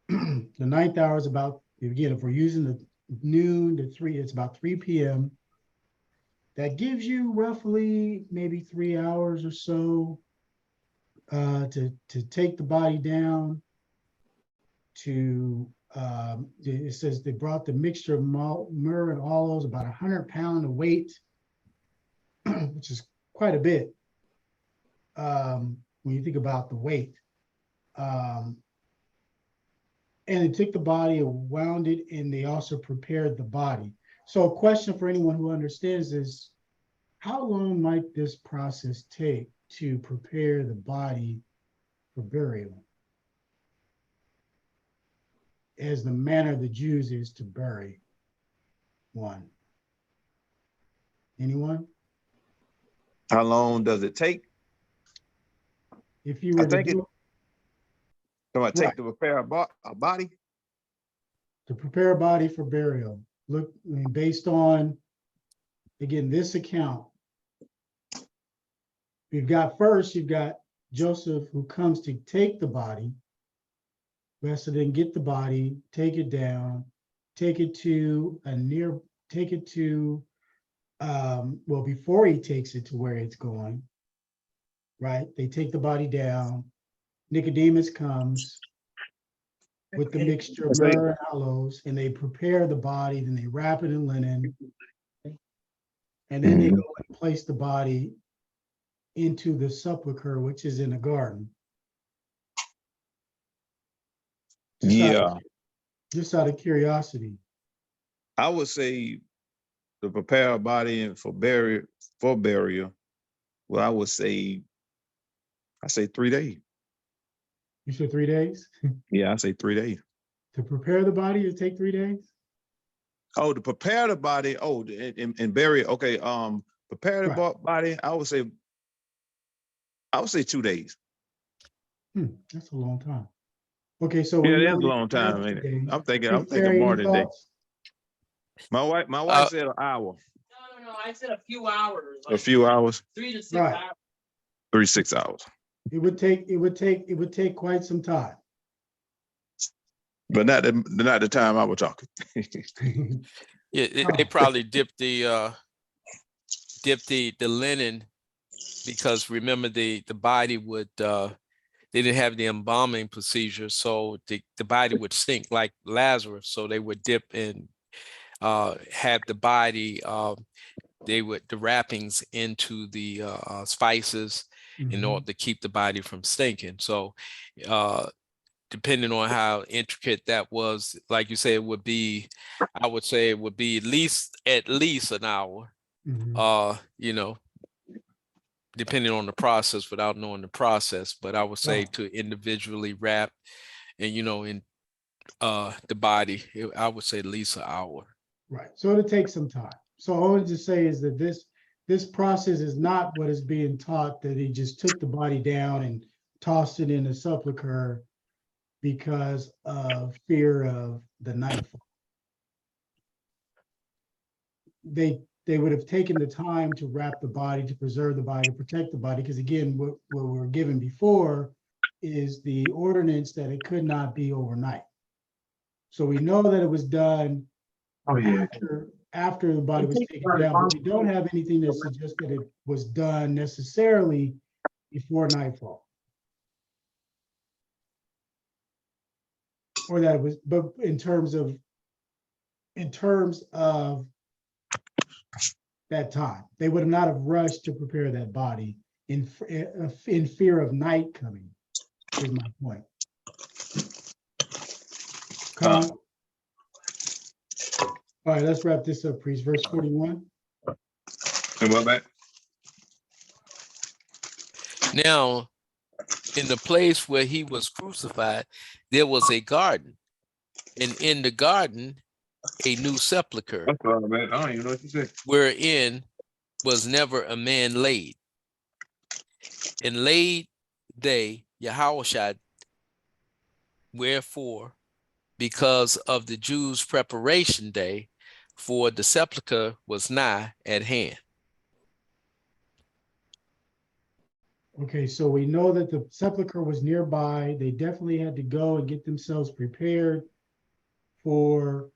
The 9th hour is about, again, if we're using the noon to 3, it's about 3 p.m. That gives you roughly maybe 3 hours or so to take the body down. It says they brought the mixture of myrrh and aloes, about 100 pounds of weight, which is quite a bit when you think about the weight. And they took the body and wound it, and they also prepared the body. So a question for anyone who understands is, how long might this process take to prepare the body for burial, as the manner of the Jews is to bury one? Anyone? How long does it take? if you I were to think it, do do I right, take to prepare a body? to prepare a body for burial, look, I mean, based on, again, this account, you've got Joseph who comes to take the body, who has to then get the body, take it down, take it to a near, take it to, well, before he takes it to where it's going, right? They take the body down. Nicodemus comes with the mixture I of say, myrrh and aloes, and they prepare the body, then they wrap it in linen, and then they Mhm. go and place the body into the sepulcher, which is in the garden. Just out of, Yeah, just out of curiosity. I would say to prepare a body and for burial. Well, I say 3 days. You said 3 days? Yeah, I say 3 days. To prepare the body, it take 3 days? Oh, to prepare the body. Oh, and bury it. Okay. Prepare the Right. body. I would say 2 days. That's a long time. Okay, so Yeah, we it is know a they long prepare time, ain't it? 3 days. I'm Priest thinking Terry, more any than a day. thoughts? My wife Uh, said an hour, No, I said a few hours, a like few hours, 3 to 6 Right. hours. 3 6 hours. It would take quite some time. But not the time I was talking. yeah, they Oh, probably dip the linen, because remember the body would they didn't have the embalming procedure, so the body would stink like Lazarus. So they would dip and have the body, the wrappings into the spices in mhm. order to keep the body from stinking. So uh, depending on how intricate that was, like you say, I would say it would be at least an hour. Mhm. You know, depending on the process without knowing the process. But I would say Right, to individually wrap and in the body, I would say at least an hour. right. So it'll take some time. So all I wanted to say is that this process is not what is being taught, that he just took the body down and tossed it in the sepulcher because of fear of the nightfall. They would have taken the time to wrap the body, to preserve the body, to protect the body, because again, what we were given before is the ordinance that it could not be overnight. So we know that it was done Oh yeah. after the body was taken down, but we don't have anything that suggests that it was done necessarily before nightfall. Or that it was, but in terms of that time, they would not have rushed to prepare that body in fear of night coming, is my point. Con, all right, let's wrap this up, priest. Verse 41. And what back? Now, in the place where he was crucified, there was a garden, and in the garden, a new sepulcher, That's all, man. I don't even know what you said. wherein was never a man laid. And laid they Yahushua, wherefore, because of the Jews' preparation day, for the sepulcher was nigh at hand. Okay, so we know that the sepulcher was nearby. They definitely had to go and get themselves prepared for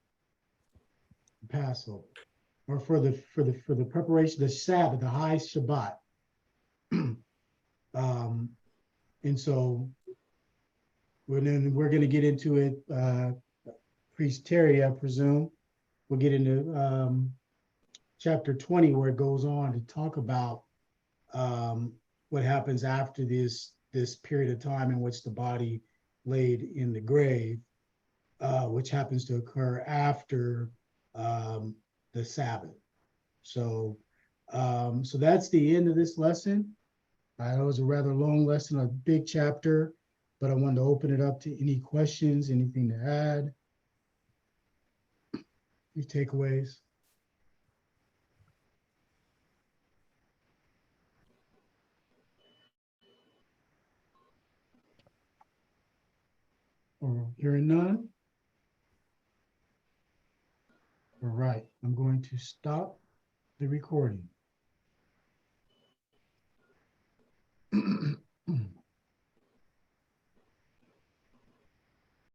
Passover, or for the preparation, the Sabbath, the high Shabbat. And so we're going to get into it. Priest Terry, I presume, we'll get into chapter 20, where it goes on to talk about what happens after this period of time in which the body laid in the grave, which happens to occur after the Sabbath. So, so that's the end of this lesson. I know it was a rather long lesson, a big chapter, but I wanted to open it up to any questions, anything to add, any takeaways. Or hearing none? All right, I'm going to stop the recording.